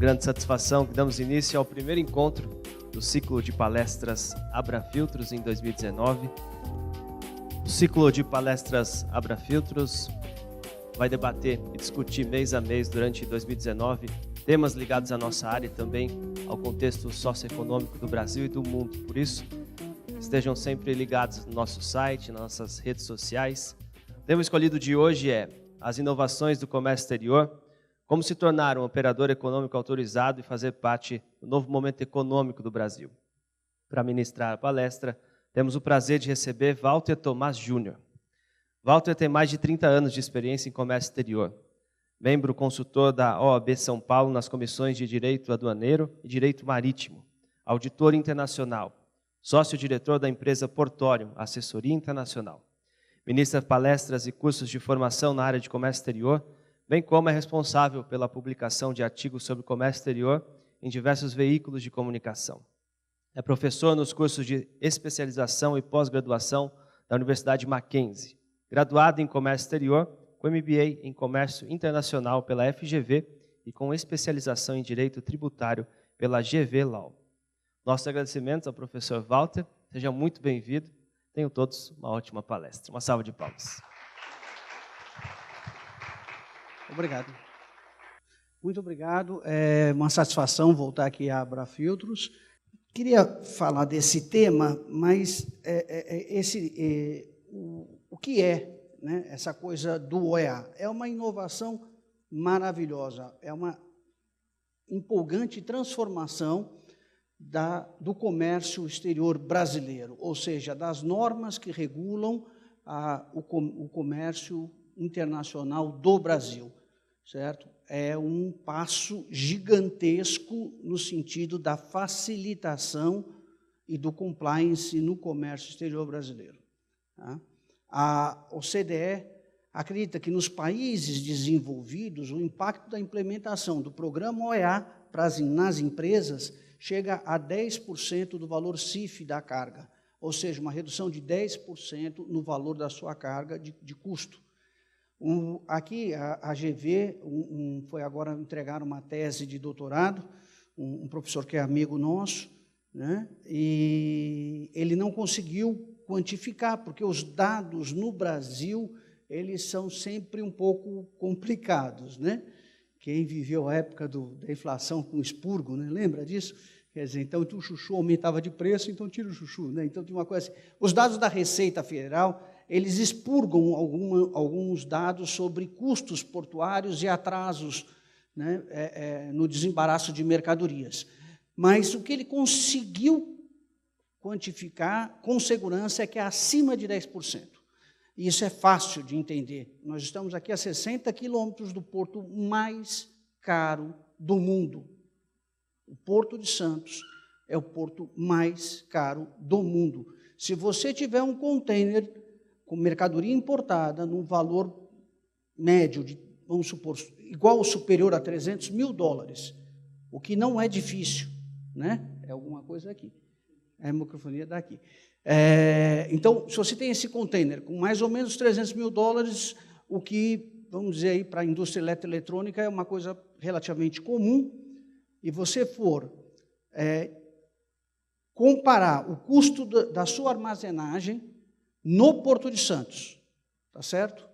grande satisfação que damos início ao primeiro encontro do ciclo de palestras Abra Filtros em 2019. O ciclo de palestras Abra Filtros vai debater e discutir mês a mês durante 2019 temas ligados à nossa área e também ao contexto socioeconômico do Brasil e do mundo. Por isso, estejam sempre ligados no nosso site, nas nossas redes sociais. O tema escolhido de hoje é as inovações do comércio exterior, como se tornar um operador econômico autorizado e fazer parte do novo momento econômico do Brasil. Para ministrar a palestra, temos o prazer de receber Walter Tomás Júnior. Walter tem mais de 30 anos de experiência em comércio exterior, membro consultor da OAB São Paulo nas comissões de Direito Aduaneiro e Direito Marítimo, auditor internacional, sócio-diretor da empresa Portório, assessoria internacional. Ministra palestras e cursos de formação na área de comércio exterior, bem como é responsável pela publicação de artigos sobre comércio exterior em diversos veículos de comunicação. É professor nos cursos de especialização e pós-graduação da Universidade Mackenzie, graduado em comércio exterior, com MBA em comércio internacional pela FGV e com especialização em direito tributário pela GV Law. Nossos agradecimentos ao professor Walter, seja muito bem-vindo, tenham todos uma ótima palestra. Uma salva de palmas. Obrigado. Muito obrigado. É uma satisfação voltar aqui à Abra Filtros. Queria falar desse tema, mas o que é, né, essa coisa do OEA? É uma inovação maravilhosa, é uma empolgante transformação do comércio exterior brasileiro, ou seja, das normas que regulam o comércio internacional do Brasil, certo? É um passo gigantesco no sentido da facilitação e do compliance no comércio exterior brasileiro. Tá? A OCDE acredita que nos países desenvolvidos o impacto da implementação do programa OEA nas empresas chega a 10% do valor CIF da carga, ou seja, uma redução de 10% no valor da sua carga de custo. Aqui, a GV foi agora entregar uma tese de doutorado, um professor que é amigo nosso, né? E ele não conseguiu quantificar, porque os dados no Brasil, eles são sempre um pouco complicados, né? Quem viveu a época da inflação com expurgo, né? Lembra disso? Quer dizer, então o chuchu aumentava de preço, então tira o chuchu, né? Então tem uma coisa assim. Os dados da Receita Federal, eles expurgam alguns dados sobre custos portuários e atrasos, né, no desembaraço de mercadorias. Mas o que ele conseguiu quantificar com segurança é que é acima de 10%. E isso é fácil de entender. Nós estamos aqui a 60 quilômetros do porto mais caro do mundo. O Porto de Santos é o porto mais caro do mundo. Se você tiver um container com mercadoria importada num valor médio de, vamos supor, igual ou superior a $300 mil, o que não é difícil, né? É alguma coisa aqui. A microfonia daqui. Então, se você tem esse container com mais ou menos $300 mil, o que, vamos dizer aí, para a indústria eletroeletrônica é uma coisa relativamente comum, e você for comparar o custo da sua armazenagem no Porto de Santos, tá certo?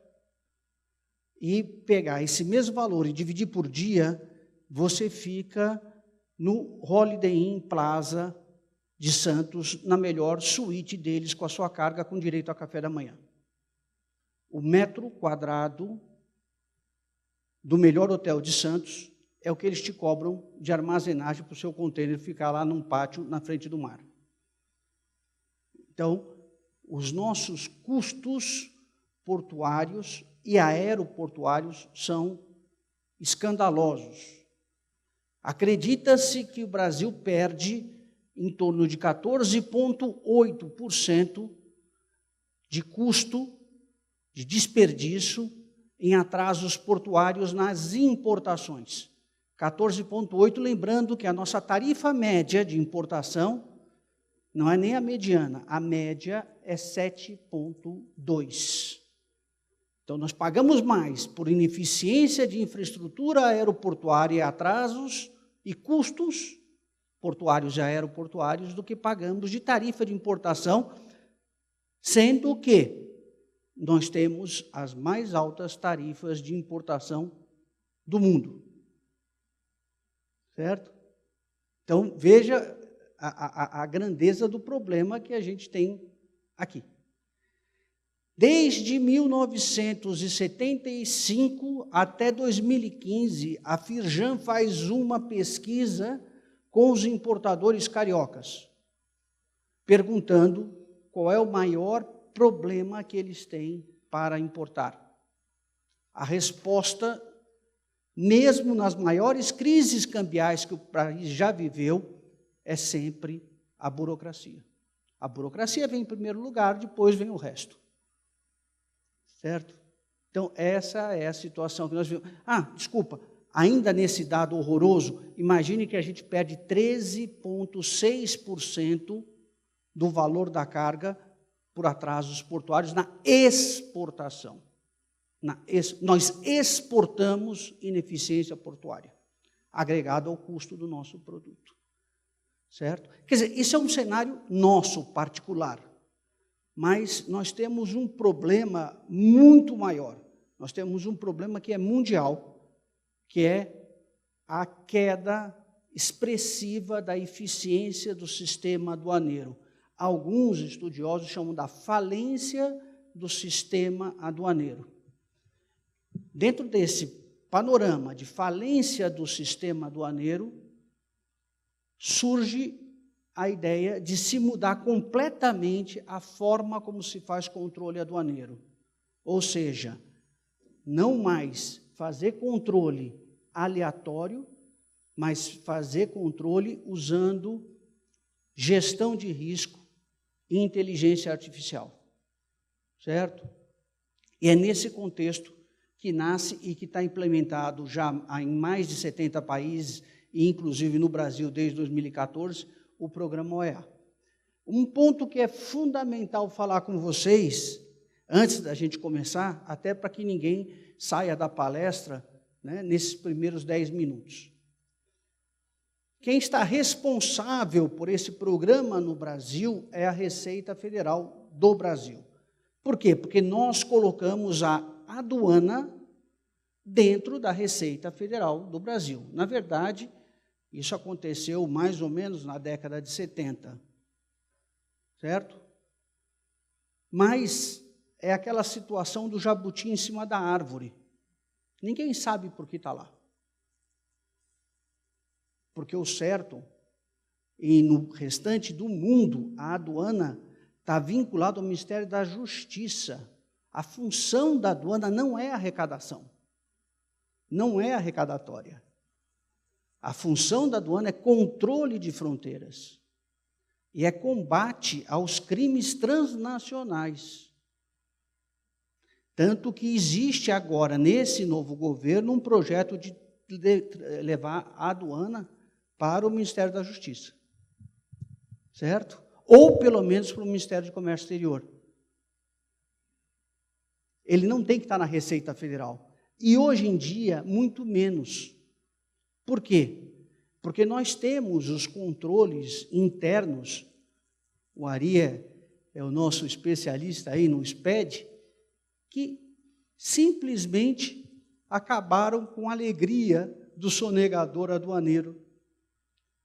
E pegar esse mesmo valor e dividir por dia, você fica no Holiday Inn Plaza de Santos, na melhor suíte deles, com a sua carga, com direito a café da manhã. O metro quadrado do melhor hotel de Santos é o que eles te cobram de armazenagem para o seu container ficar lá num pátio na frente do mar. Então, os nossos custos portuários e aeroportuários são escandalosos. Acredita-se que o Brasil perde em torno de 14,8% de custo, de desperdício, em atrasos portuários nas importações. 14,8%, lembrando que a nossa tarifa média de importação não é nem a mediana, a média é 7,2%. Então, nós pagamos mais por ineficiência de infraestrutura aeroportuária e atrasos e custos portuários e aeroportuários do que pagamos de tarifa de importação, sendo que nós temos as mais altas tarifas de importação do mundo. Certo? Então, veja a grandeza do problema que a gente tem aqui. Desde 1975 até 2015, a Firjan faz uma pesquisa com os importadores cariocas, perguntando qual é o maior problema que eles têm para importar. A resposta, mesmo nas maiores crises cambiais que o país já viveu, é sempre a burocracia. A burocracia vem em primeiro lugar, depois vem o resto. Certo? Então, essa é a situação que nós vimos. Desculpa, ainda nesse dado horroroso, imagine que a gente perde 13,6% do valor da carga por atrasos portuários na exportação. Nós exportamos ineficiência portuária, agregado ao custo do nosso produto. Certo? Quer dizer, isso é um cenário nosso, particular. Mas nós temos um problema muito maior. Nós temos um problema que é mundial, que é a queda expressiva da eficiência do sistema aduaneiro. Alguns estudiosos chamam da falência do sistema aduaneiro. Dentro desse panorama de falência do sistema aduaneiro, surge a ideia de se mudar completamente a forma como se faz controle aduaneiro. Ou seja, não mais fazer controle aleatório, mas fazer controle usando gestão de risco e inteligência artificial. Certo? E é nesse contexto que nasce e que está implementado já em mais de 70 países, e inclusive no Brasil desde 2014, o programa OEA. Um ponto que é fundamental falar com vocês, antes da gente começar, até para que ninguém saia da palestra, né, nesses primeiros 10 minutos. Quem está responsável por esse programa no Brasil é a Receita Federal do Brasil. Por quê? Porque nós colocamos a aduana dentro da Receita Federal do Brasil. Na verdade, isso aconteceu mais ou menos na década de 70, certo? Mas é aquela situação do jabuti em cima da árvore. Ninguém sabe por que está lá. Porque o certo, e no restante do mundo, a aduana está vinculada ao Ministério da Justiça. A função da aduana não é arrecadação, não é arrecadatória. A função da aduana é controle de fronteiras e é combate aos crimes transnacionais. Tanto que existe agora, nesse novo governo, um projeto de levar a aduana para o Ministério da Justiça. Certo? Ou, pelo menos, para o Ministério do Comércio Exterior. Ele não tem que estar na Receita Federal. E, hoje em dia, muito menos. Por quê? Porque nós temos os controles internos, o Ari é o nosso especialista aí no SPED, que simplesmente acabaram com a alegria do sonegador aduaneiro.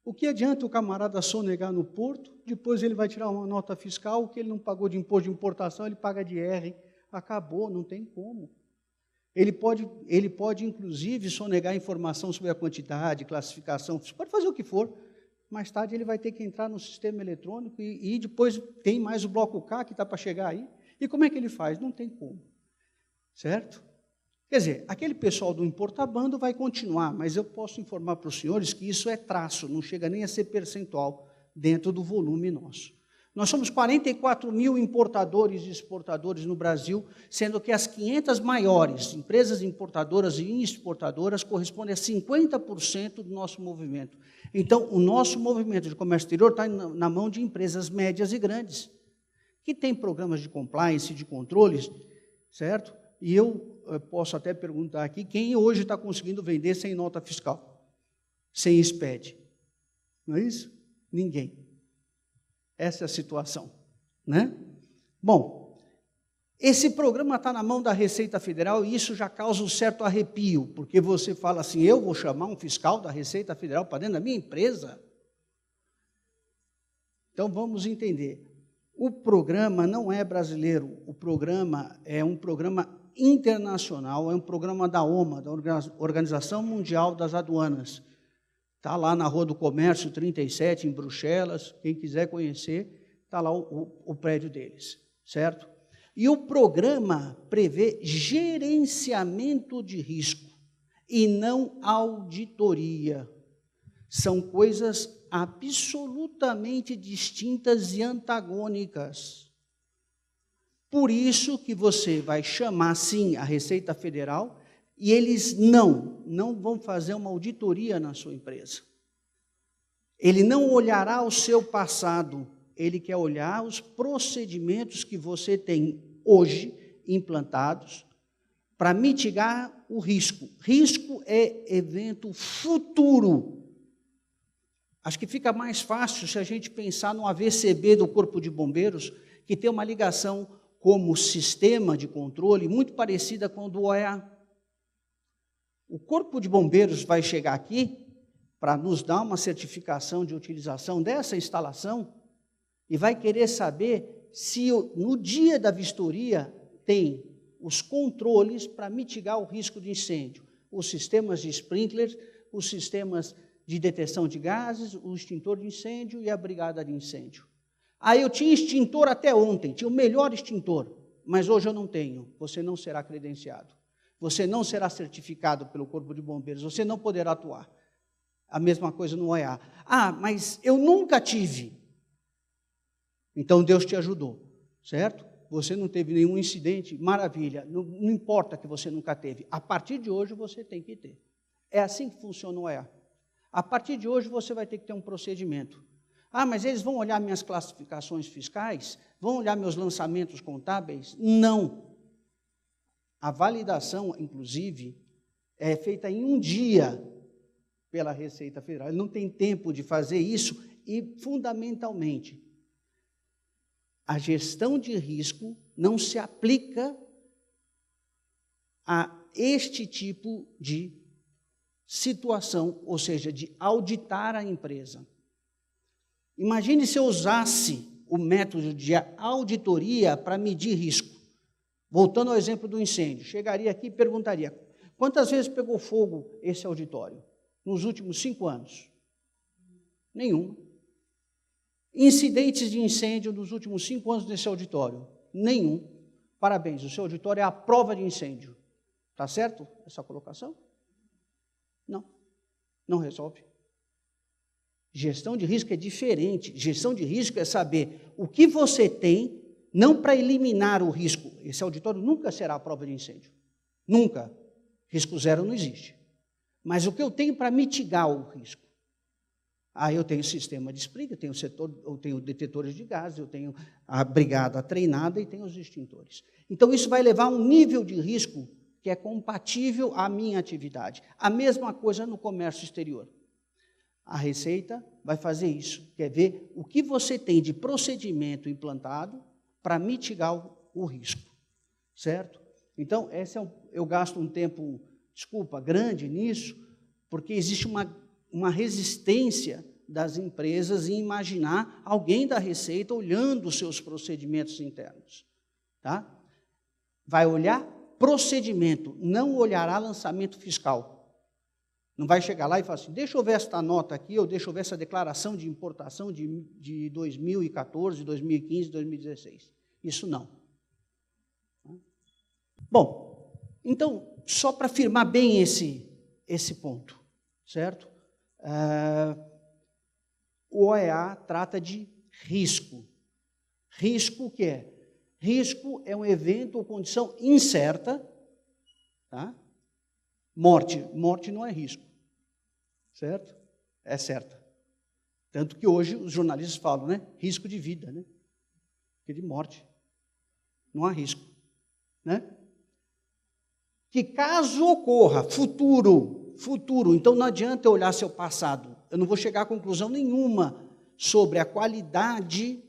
O que adianta o camarada sonegar no porto, depois ele vai tirar uma nota fiscal, o que ele não pagou de imposto de importação, ele paga de R, acabou, não tem como. Ele pode, inclusive, sonegar informação sobre a quantidade, classificação, pode fazer o que for. Mais tarde ele vai ter que entrar no sistema eletrônico e depois tem mais o bloco K que está para chegar aí. E como é que ele faz? Não tem como. Certo? Quer dizer, aquele pessoal do importabando vai continuar, mas eu posso informar para os senhores que isso é traço, não chega nem a ser percentual dentro do volume nosso. Nós somos 44 mil importadores e exportadores no Brasil, sendo que as 500 maiores empresas importadoras e exportadoras correspondem a 50% do nosso movimento. Então, o nosso movimento de comércio exterior está na mão de empresas médias e grandes, que têm programas de compliance, de controles, certo? E eu posso até perguntar aqui, quem hoje está conseguindo vender sem nota fiscal? sem SPED. Não é isso? Ninguém. Essa é a situação, né? Bom, esse programa está na mão da Receita Federal e isso já causa um certo arrepio, porque você fala assim, eu vou chamar um fiscal da Receita Federal para dentro da minha empresa? Então, vamos entender. O programa não é brasileiro, o programa é um programa internacional, é um programa da OMA, da Organização Mundial das Aduanas. Está lá na Rua do Comércio 37, em Bruxelas, quem quiser conhecer, está lá o prédio deles, certo? E o programa prevê gerenciamento de risco e não auditoria. São coisas absolutamente distintas e antagônicas. Por isso que você vai chamar, sim, a Receita Federal e eles não vão fazer uma auditoria na sua empresa. Ele não olhará o seu passado, ele quer olhar os procedimentos que você tem hoje implantados para mitigar o risco. Risco é evento futuro. Acho que fica mais fácil se a gente pensar no AVCB do Corpo de Bombeiros, que tem uma ligação como sistema de controle muito parecida com o do OEA. O Corpo de Bombeiros vai chegar aqui para nos dar uma certificação de utilização dessa instalação e vai querer saber se no dia da vistoria tem os controles para mitigar o risco de incêndio, os sistemas de sprinklers, os sistemas de detecção de gases, o extintor de incêndio e a brigada de incêndio. Aí eu tinha extintor até ontem, tinha o melhor extintor, mas hoje eu não tenho. Você não será credenciado. Você não será certificado pelo Corpo de Bombeiros, você não poderá atuar. A mesma coisa no OEA. Ah, mas eu nunca tive. Então Deus te ajudou, certo? Você não teve nenhum incidente, maravilha, não importa que você nunca teve. A partir de hoje você tem que ter. É assim que funciona o OEA. A partir de hoje você vai ter que ter um procedimento. Ah, mas eles vão olhar minhas classificações fiscais? Vão olhar meus lançamentos contábeis? Não. A validação, inclusive, é feita em um dia pela Receita Federal. Ele não tem tempo de fazer isso e, fundamentalmente, a gestão de risco não se aplica a este tipo de situação, ou seja, de auditar a empresa. Imagine se eu usasse o método de auditoria para medir risco. Voltando ao exemplo do incêndio, chegaria aqui e perguntaria, quantas vezes pegou fogo esse auditório? Nos últimos 5 anos? Nenhum. Incidentes de incêndio nos últimos 5 anos nesse auditório? Nenhum. Parabéns, o seu auditório é a prova de incêndio. Está certo essa colocação? Não. Não resolve. Gestão de risco é diferente. Gestão de risco é saber o que você tem, não para eliminar o risco. Esse auditório nunca será a prova de incêndio. Nunca. Risco zero não existe. Mas o que eu tenho para mitigar o risco? Aí eu tenho sistema de sprinkler, eu tenho detetores de gases, eu tenho a brigada treinada e tenho os extintores. Então, isso vai levar a um nível de risco que é compatível à minha atividade. A mesma coisa no comércio exterior. A Receita vai fazer isso, quer ver o que você tem de procedimento implantado para mitigar o risco, certo? Então, eu gasto um tempo, grande nisso, porque existe uma resistência das empresas em imaginar alguém da Receita olhando os seus procedimentos internos, tá? Vai olhar procedimento, não olhará lançamento fiscal. Não vai chegar lá e falar assim, deixa eu ver esta nota aqui, ou deixa eu ver essa declaração de importação de 2014, 2015, 2016. Isso não. Bom, então, só para afirmar bem esse ponto, certo? O OEA trata de risco. Risco o que é? Risco é um evento ou condição incerta, tá? Morte não é risco, certo? É certa. Tanto que hoje os jornalistas falam, né? Risco de vida, né? Porque de morte. Não há risco, né? Que caso ocorra, futuro, futuro. Então, não adianta eu olhar seu passado. Eu não vou chegar a conclusão nenhuma sobre a qualidade,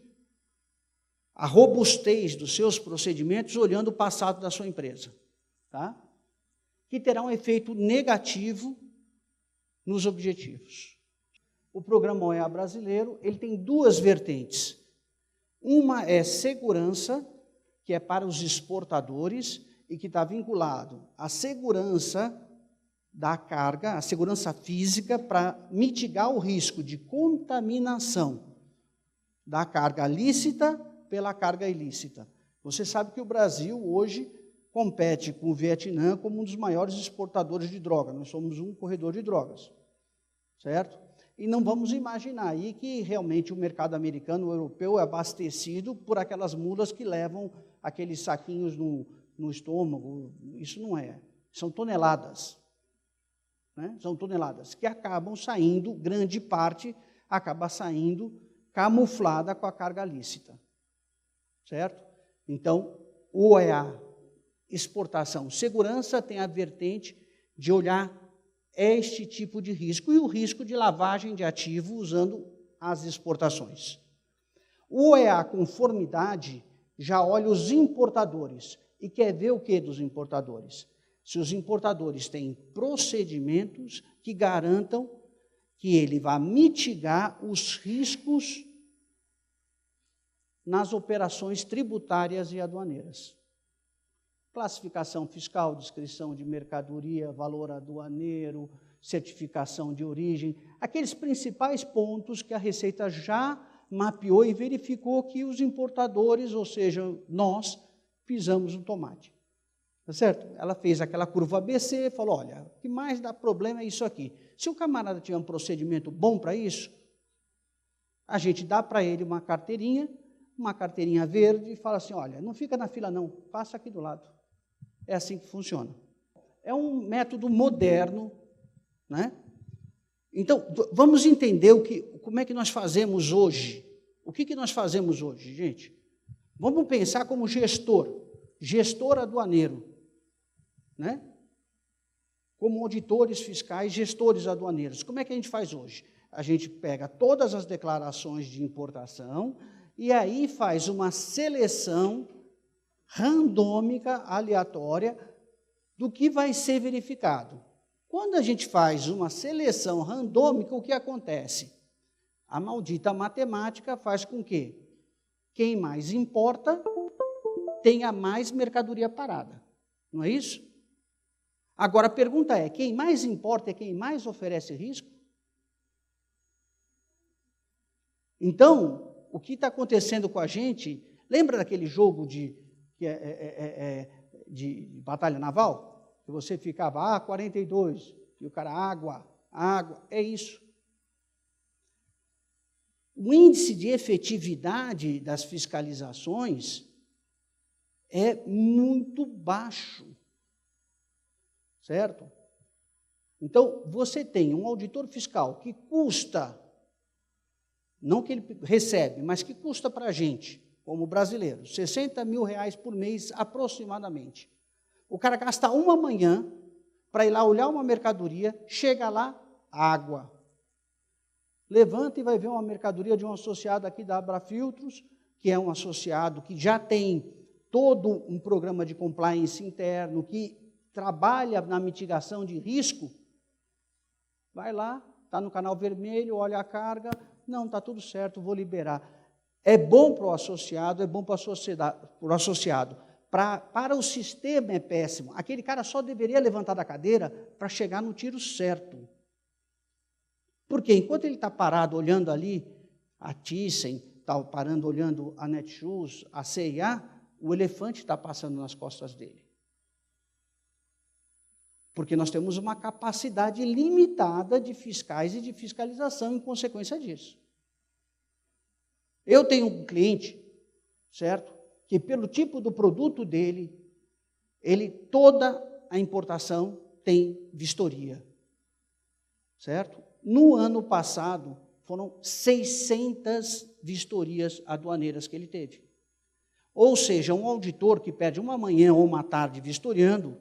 a robustez dos seus procedimentos olhando o passado da sua empresa, tá? Que terá um efeito negativo nos objetivos. O programa OEA brasileiro, ele tem duas vertentes. Uma é segurança, que é para os exportadores e que está vinculado à segurança da carga, a segurança física, para mitigar o risco de contaminação da carga lícita pela carga ilícita. Você sabe que o Brasil hoje compete com o Vietnã como um dos maiores exportadores de droga. Nós somos um corredor de drogas, certo? E não vamos imaginar aí que realmente o mercado americano, o europeu, é abastecido por aquelas mulas que levam aqueles saquinhos no estômago. Isso não é. São toneladas. Né? São toneladas que acabam saindo, grande parte acaba saindo camuflada com a carga lícita. Certo? Então, o OEA, exportação, segurança, tem a vertente de olhar este tipo de risco e o risco de lavagem de ativo usando as exportações. O OEA conformidade já olha os importadores e quer ver o que dos importadores? Se os importadores têm procedimentos que garantam que ele vai mitigar os riscos nas operações tributárias e aduaneiras. Classificação fiscal, descrição de mercadoria, valor aduaneiro, certificação de origem, aqueles principais pontos que a Receita já mapeou e verificou que os importadores, ou seja, nós, pisamos no tomate. Tá certo? Ela fez aquela curva ABC, falou, olha, o que mais dá problema é isso aqui. Se o camarada tiver um procedimento bom para isso, a gente dá para ele uma carteirinha verde e fala assim, olha, não fica na fila não, passa aqui do lado. É assim que funciona. É um método moderno, né? Então, vamos entender como é que nós fazemos hoje. O que nós fazemos hoje, gente? Vamos pensar como gestor aduaneiro, né? Como auditores fiscais, gestores aduaneiros. Como é que a gente faz hoje? A gente pega todas as declarações de importação e aí faz uma seleção randômica, aleatória, do que vai ser verificado. Quando a gente faz uma seleção randômica, o que acontece? A maldita matemática faz com que quem mais importa tenha mais mercadoria parada. Não é isso? Agora a pergunta é, quem mais importa é quem mais oferece risco? Então, o que está acontecendo com a gente, lembra daquele jogo de batalha naval? Que você ficava, 42, e o cara, água, é isso. O índice de efetividade das fiscalizações é muito baixo, certo? Então, você tem um auditor fiscal que custa, não que ele recebe, mas que custa para a gente, como brasileiro, R$60 mil por mês aproximadamente. O cara gasta uma manhã para ir lá olhar uma mercadoria, chega lá, água. Levanta e vai ver uma mercadoria de um associado aqui da Abrafiltros, que é um associado que já tem todo um programa de compliance interno, que trabalha na mitigação de risco. Vai lá, está no canal vermelho, olha a carga, não, está tudo certo, vou liberar. É bom para o associado, é bom para a sociedade, para o associado. Para o sistema é péssimo. Aquele cara só deveria levantar da cadeira para chegar no tiro certo. Porque enquanto ele está parado olhando ali, a Thyssen está parando olhando a Netshoes, a CIA, o elefante está passando nas costas dele. Porque nós temos uma capacidade limitada de fiscais e de fiscalização em consequência disso. Eu tenho um cliente, certo? Que pelo tipo do produto dele, toda a importação tem vistoria, certo? No ano passado, foram 600 vistorias aduaneiras que ele teve. Ou seja, um auditor que perde uma manhã ou uma tarde vistoriando,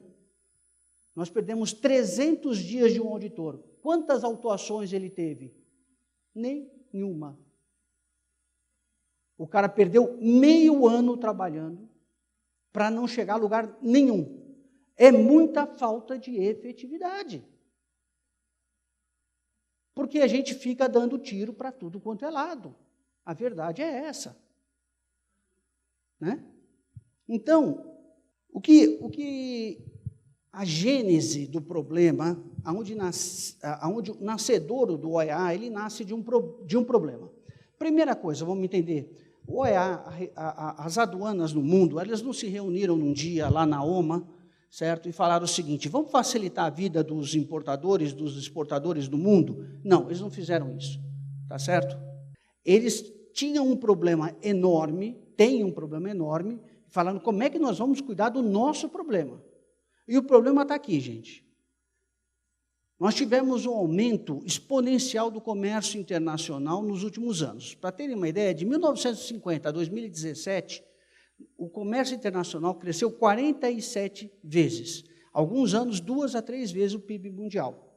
Nós perdemos 300 dias de um auditor. Quantas autuações ele teve? Nenhuma. O cara perdeu meio ano trabalhando para não chegar a lugar nenhum. É muita falta de efetividade. Porque a gente fica dando tiro para tudo quanto é lado. A verdade é essa. Né? Então, o que a gênese do problema, aonde o nascedouro do OEA, ele nasce de um problema. Primeira coisa, vamos entender, o OEA, as aduanas no mundo, elas não se reuniram num dia lá na OMA, certo? E falaram o seguinte, vamos facilitar a vida dos importadores, dos exportadores do mundo? Não, eles não fizeram isso, tá certo? Eles tinham um problema enorme, têm um problema enorme, falando como é que nós vamos cuidar do nosso problema. E o problema está aqui, gente. Nós tivemos um aumento exponencial do comércio internacional nos últimos anos. Para terem uma ideia, de 1950 a 2017, o comércio internacional cresceu 47 vezes. Alguns anos, 2 a 3 vezes o PIB mundial.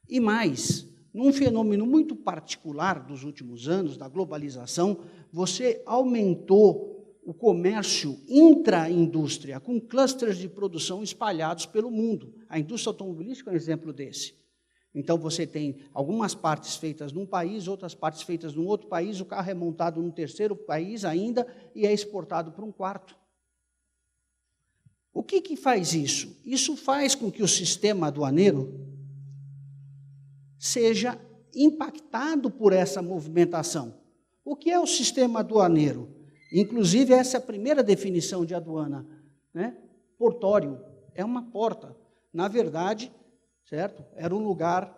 E mais, num fenômeno muito particular dos últimos anos, da globalização, você aumentou o comércio intra-indústria, com clusters de produção espalhados pelo mundo. A indústria automobilística é um exemplo desse. Então, você tem algumas partes feitas num país, outras partes feitas num outro país, o carro é montado num terceiro país ainda e é exportado para um quarto. O que faz isso? Isso faz com que o sistema aduaneiro seja impactado por essa movimentação. O que é o sistema aduaneiro? Inclusive, essa é a primeira definição de aduana, né? Portório, é uma porta. Na verdade, certo? Era um lugar,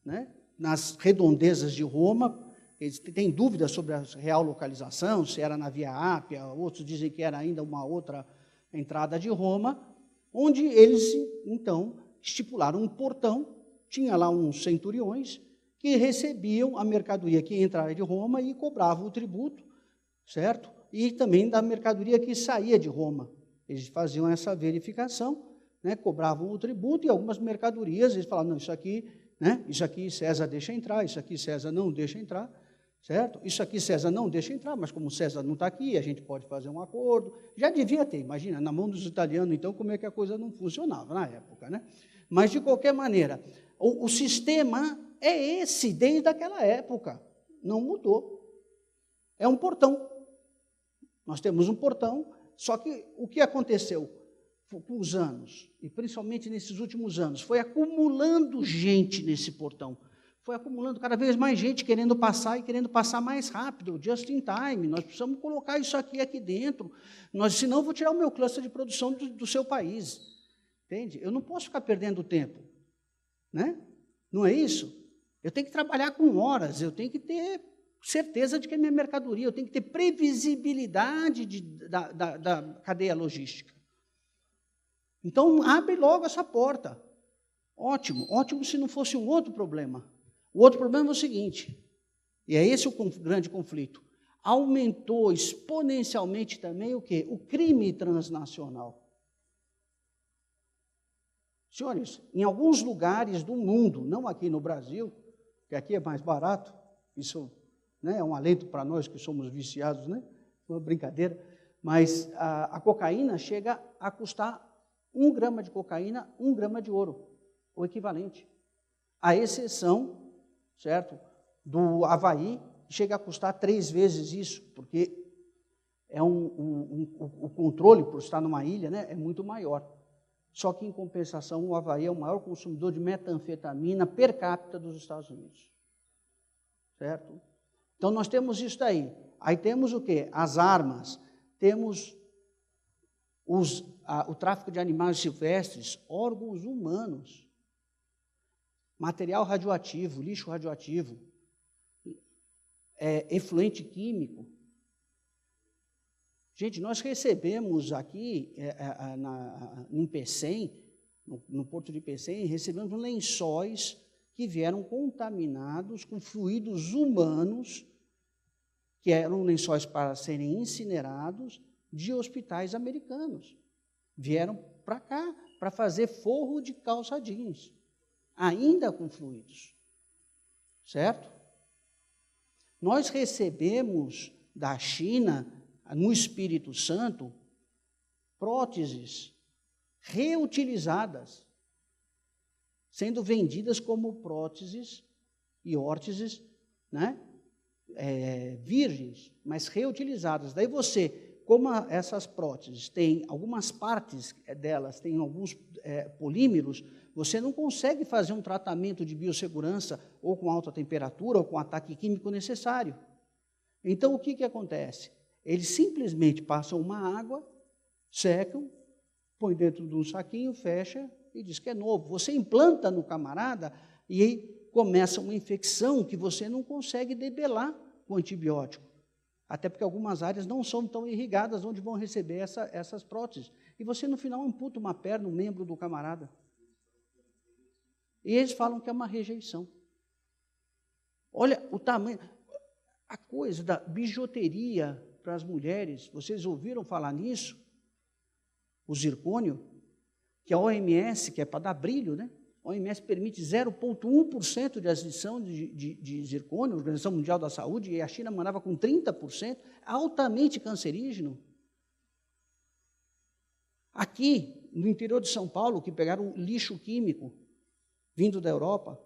né, nas redondezas de Roma, eles têm dúvidas sobre a real localização, se era na Via Ápia, outros dizem que era ainda uma outra entrada de Roma, onde eles, então, estipularam um portão, tinha lá uns centuriões, que recebiam a mercadoria que entrava de Roma e cobravam o tributo, certo? E também da mercadoria que saía de Roma. Eles faziam essa verificação, né, cobravam o tributo e algumas mercadorias, eles falavam, não, isso aqui, né, isso aqui César deixa entrar, isso aqui César não deixa entrar, certo? Isso aqui César não deixa entrar, mas como César não está aqui, a gente pode fazer um acordo. Já devia ter, imagina, na mão dos italianos, então, como é que a coisa não funcionava na época, né? Mas, de qualquer maneira, o sistema é esse desde aquela época, não mudou. É um portão. Nós temos um portão, só que o que aconteceu com os anos, e principalmente nesses últimos anos, foi acumulando gente nesse portão, foi acumulando cada vez mais gente querendo passar e querendo passar mais rápido, just in time, nós precisamos colocar isso aqui dentro, senão eu vou tirar o meu cluster de produção do seu país, entende? Eu não posso ficar perdendo tempo, né? Não é isso? Eu tenho que trabalhar com horas, eu tenho que ter certeza de que é minha mercadoria, eu tenho que ter previsibilidade da cadeia logística. Então, abre logo essa porta. Ótimo, ótimo se não fosse um outro problema. O outro problema é o seguinte, e é esse o grande conflito, aumentou exponencialmente também o quê? O crime transnacional. Senhores, em alguns lugares do mundo, não aqui no Brasil, que aqui é mais barato, isso, né, é um alento para nós que somos viciados, né? Uma brincadeira, mas a cocaína chega a custar 1 grama de cocaína, 1 grama de ouro, o equivalente. A exceção, certo, do Havaí, chega a custar 3 vezes isso, porque é o controle, por estar numa ilha, né, é muito maior. Só que, em compensação, o Havaí é o maior consumidor de metanfetamina per capita dos Estados Unidos. Certo? Então, nós temos isso daí. Aí temos o quê? As armas, temos o tráfico de animais silvestres, órgãos humanos, material radioativo, lixo radioativo, efluente químico. Gente, nós recebemos aqui, em Pecém, no porto de Pecém, recebemos lençóis que vieram contaminados com fluidos humanos, que eram lençóis para serem incinerados, de hospitais americanos. Vieram para cá, para fazer forro de calça jeans, ainda com fluidos, certo? Nós recebemos da China, no Espírito Santo, próteses reutilizadas, sendo vendidas como próteses e órteses, né? Virgens, mas reutilizadas. Daí você, como essas próteses têm algumas partes delas, têm alguns polímeros, você não consegue fazer um tratamento de biossegurança ou com alta temperatura ou com ataque químico necessário. Então, o que acontece? Eles simplesmente passam uma água, secam, põe dentro de um saquinho, fecha e diz que é novo. Você implanta no camarada e aí começa uma infecção que você não consegue debelar com antibiótico. Até porque algumas áreas não são tão irrigadas onde vão receber essas próteses. E você, no final, amputa uma perna, um membro do camarada. E eles falam que é uma rejeição. Olha o tamanho, a coisa da bijuteria para as mulheres. Vocês ouviram falar nisso? O zircônio, que a OMS, que é para dar brilho, né? A OMS permite 0,1% de adição de zircônio, a Organização Mundial da Saúde, e a China mandava com 30%, altamente cancerígeno. Aqui, no interior de São Paulo, que pegaram lixo químico, vindo da Europa,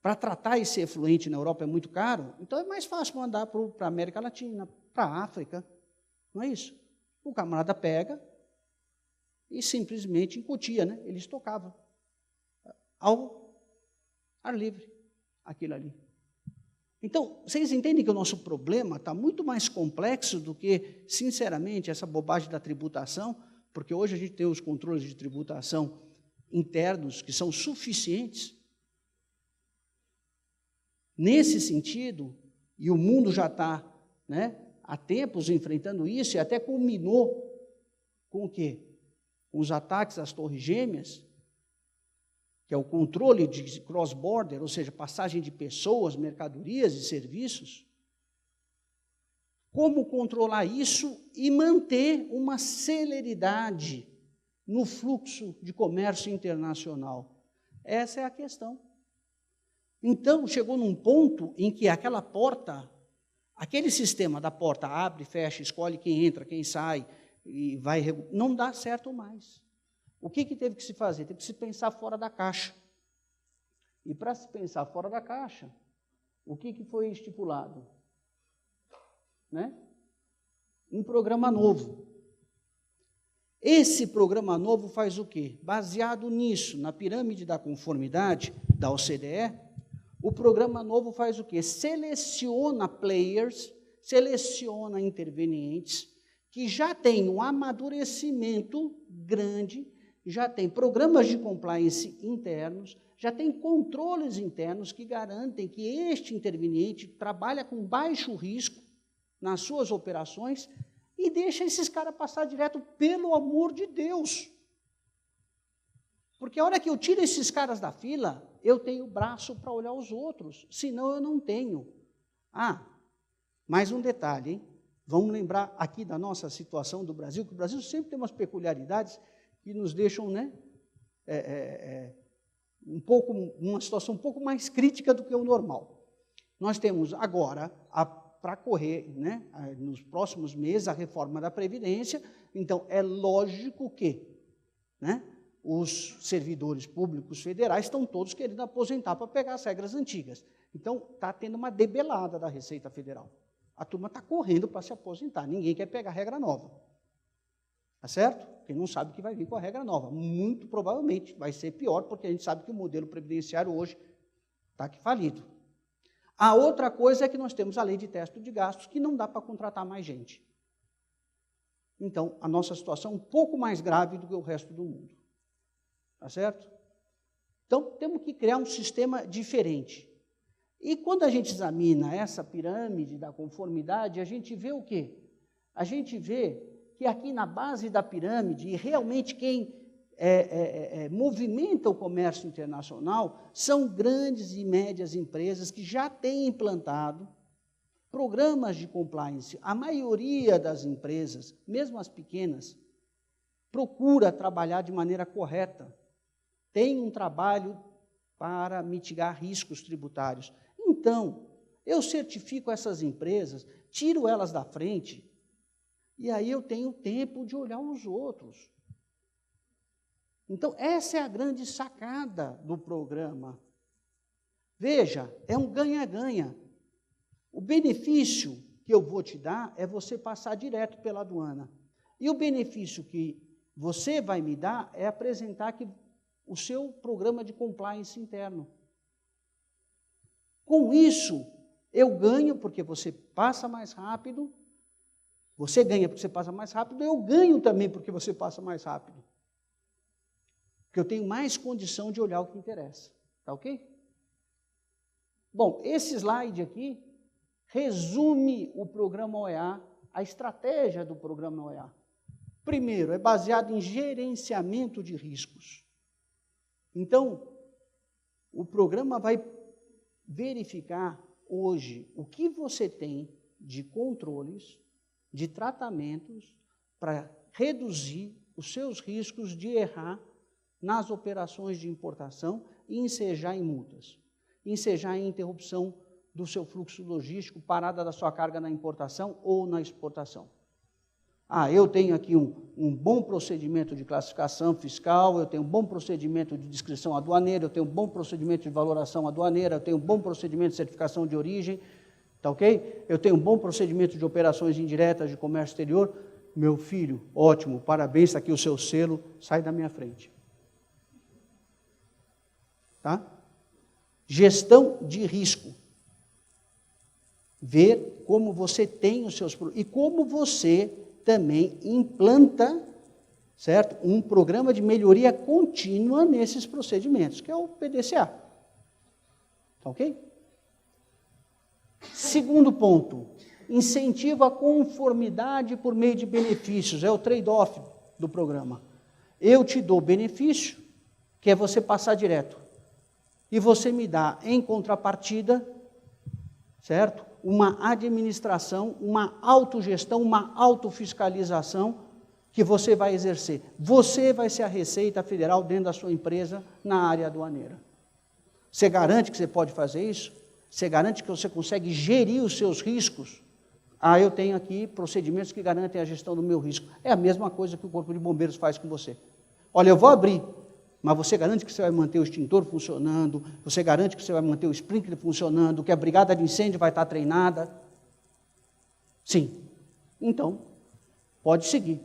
para tratar esse efluente na Europa é muito caro, então é mais fácil mandar para a América Latina, para a África, não é isso? O camarada pega e simplesmente incutia, né? Ele estocava ao ar livre, aquilo ali. Então, vocês entendem que o nosso problema está muito mais complexo do que, sinceramente, essa bobagem da tributação, porque hoje a gente tem os controles de tributação internos que são suficientes. Nesse sentido, e o mundo já está, né, há tempos enfrentando isso, e até culminou com o quê? Com os ataques às torres gêmeas, que é o controle de cross-border, ou seja, passagem de pessoas, mercadorias e serviços. Como controlar isso e manter uma celeridade no fluxo de comércio internacional? Essa é a questão. Então, chegou num ponto em que aquela porta, aquele sistema da porta abre, fecha, escolhe quem entra, quem sai, e vai, não dá certo mais. O que teve que se fazer? Teve que se pensar fora da caixa. E para se pensar fora da caixa, o que foi estipulado? Né? Um programa novo. Esse programa novo faz o quê? Baseado nisso, na pirâmide da conformidade da OCDE, o programa novo faz o quê? Seleciona players, seleciona intervenientes, que já têm um amadurecimento grande, já tem programas de compliance internos, já tem controles internos que garantem que este interveniente trabalha com baixo risco nas suas operações e deixa esses caras passar direto, pelo amor de Deus. Porque a hora que eu tiro esses caras da fila, eu tenho braço para olhar os outros, senão eu não tenho. Mais um detalhe, hein? Vamos lembrar aqui da nossa situação do Brasil, que o Brasil sempre tem umas peculiaridades que nos deixam, né, uma situação um pouco mais crítica do que o normal. Nós temos agora, para correr, né, nos próximos meses, a reforma da Previdência, então é lógico que, né, os servidores públicos federais estão todos querendo aposentar para pegar as regras antigas. Então, está tendo uma debelada da Receita Federal. A turma está correndo para se aposentar, ninguém quer pegar a regra nova. Tá certo? Quem não sabe que vai vir com a regra nova. Muito provavelmente vai ser pior, porque a gente sabe que o modelo previdenciário hoje está falido. A outra coisa é que nós temos a lei de teto de gastos, que não dá para contratar mais gente. Então, a nossa situação é um pouco mais grave do que o resto do mundo. Tá certo? Então, temos que criar um sistema diferente. E quando a gente examina essa pirâmide da conformidade, a gente vê o quê? A gente vê que aqui na base da pirâmide, e realmente quem movimenta o comércio internacional, são grandes e médias empresas que já têm implantado programas de compliance. A maioria das empresas, mesmo as pequenas, procura trabalhar de maneira correta, tem um trabalho para mitigar riscos tributários. Então, eu certifico essas empresas, tiro elas da frente, e aí eu tenho tempo de olhar os outros. Então, essa é a grande sacada do programa. Veja, é um ganha-ganha. O benefício que eu vou te dar é você passar direto pela aduana. E o benefício que você vai me dar é apresentar o seu programa de compliance interno. Com isso, eu ganho porque você passa mais rápido, você ganha porque você passa mais rápido, eu ganho também porque você passa mais rápido. Porque eu tenho mais condição de olhar o que interessa. Tá ok? Bom, esse slide aqui resume o programa OEA, a estratégia do programa OEA. Primeiro, é baseado em gerenciamento de riscos. Então, o programa vai verificar hoje o que você tem de controles, de tratamentos, para reduzir os seus riscos de errar nas operações de importação e ensejar em multas. Ensejar em interrupção do seu fluxo logístico, parada da sua carga na importação ou na exportação. Eu tenho aqui um bom procedimento de classificação fiscal, eu tenho um bom procedimento de descrição aduaneira, eu tenho um bom procedimento de valoração aduaneira, eu tenho um bom procedimento de certificação de origem, tá ok? Eu tenho um bom procedimento de operações indiretas de comércio exterior. Meu filho, ótimo, parabéns, está aqui o seu selo, sai da minha frente. Tá? Gestão de risco. Ver como você tem os seus e como você também implanta, certo? Um programa de melhoria contínua nesses procedimentos, que é o PDCA. Tá ok? Segundo ponto, incentivo a conformidade por meio de benefícios, é o trade-off do programa. Eu te dou benefício, que é você passar direto, e você me dá, em contrapartida, certo? Uma administração, uma autogestão, uma autofiscalização que você vai exercer. Você vai ser a Receita Federal dentro da sua empresa na área aduaneira. Você garante que você pode fazer isso? Você garante que você consegue gerir os seus riscos? Eu tenho aqui procedimentos que garantem a gestão do meu risco. É a mesma coisa que o Corpo de Bombeiros faz com você. Olha, eu vou abrir, mas você garante que você vai manter o extintor funcionando, você garante que você vai manter o sprinkler funcionando, que a brigada de incêndio vai estar treinada? Sim. Então, pode seguir.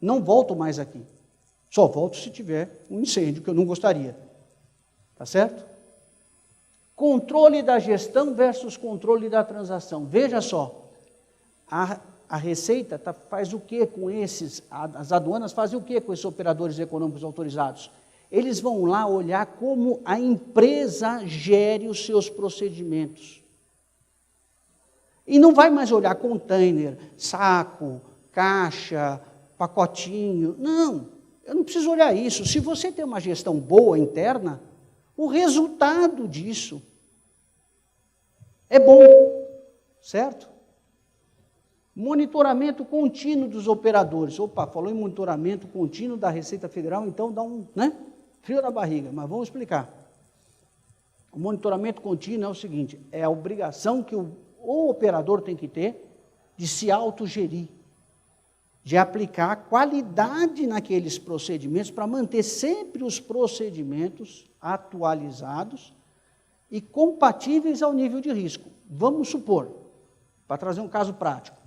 Não volto mais aqui. Só volto se tiver um incêndio, que eu não gostaria. Tá certo? Controle da gestão versus controle da transação. Veja só, a Receita faz o que com esses, as aduanas fazem o que com esses operadores econômicos autorizados? Eles vão lá olhar como a empresa gere os seus procedimentos. E não vai mais olhar container, saco, caixa, pacotinho. Não, eu não preciso olhar isso. Se você tem uma gestão boa interna, o resultado disso é bom, certo? Monitoramento contínuo dos operadores. Opa, falou em monitoramento contínuo da Receita Federal, então dá um, frio na barriga, mas vamos explicar. O monitoramento contínuo é o seguinte, é a obrigação que o operador tem que ter de se autogerir, de aplicar qualidade naqueles procedimentos para manter sempre os procedimentos atualizados e compatíveis ao nível de risco. Vamos supor, para trazer um caso prático,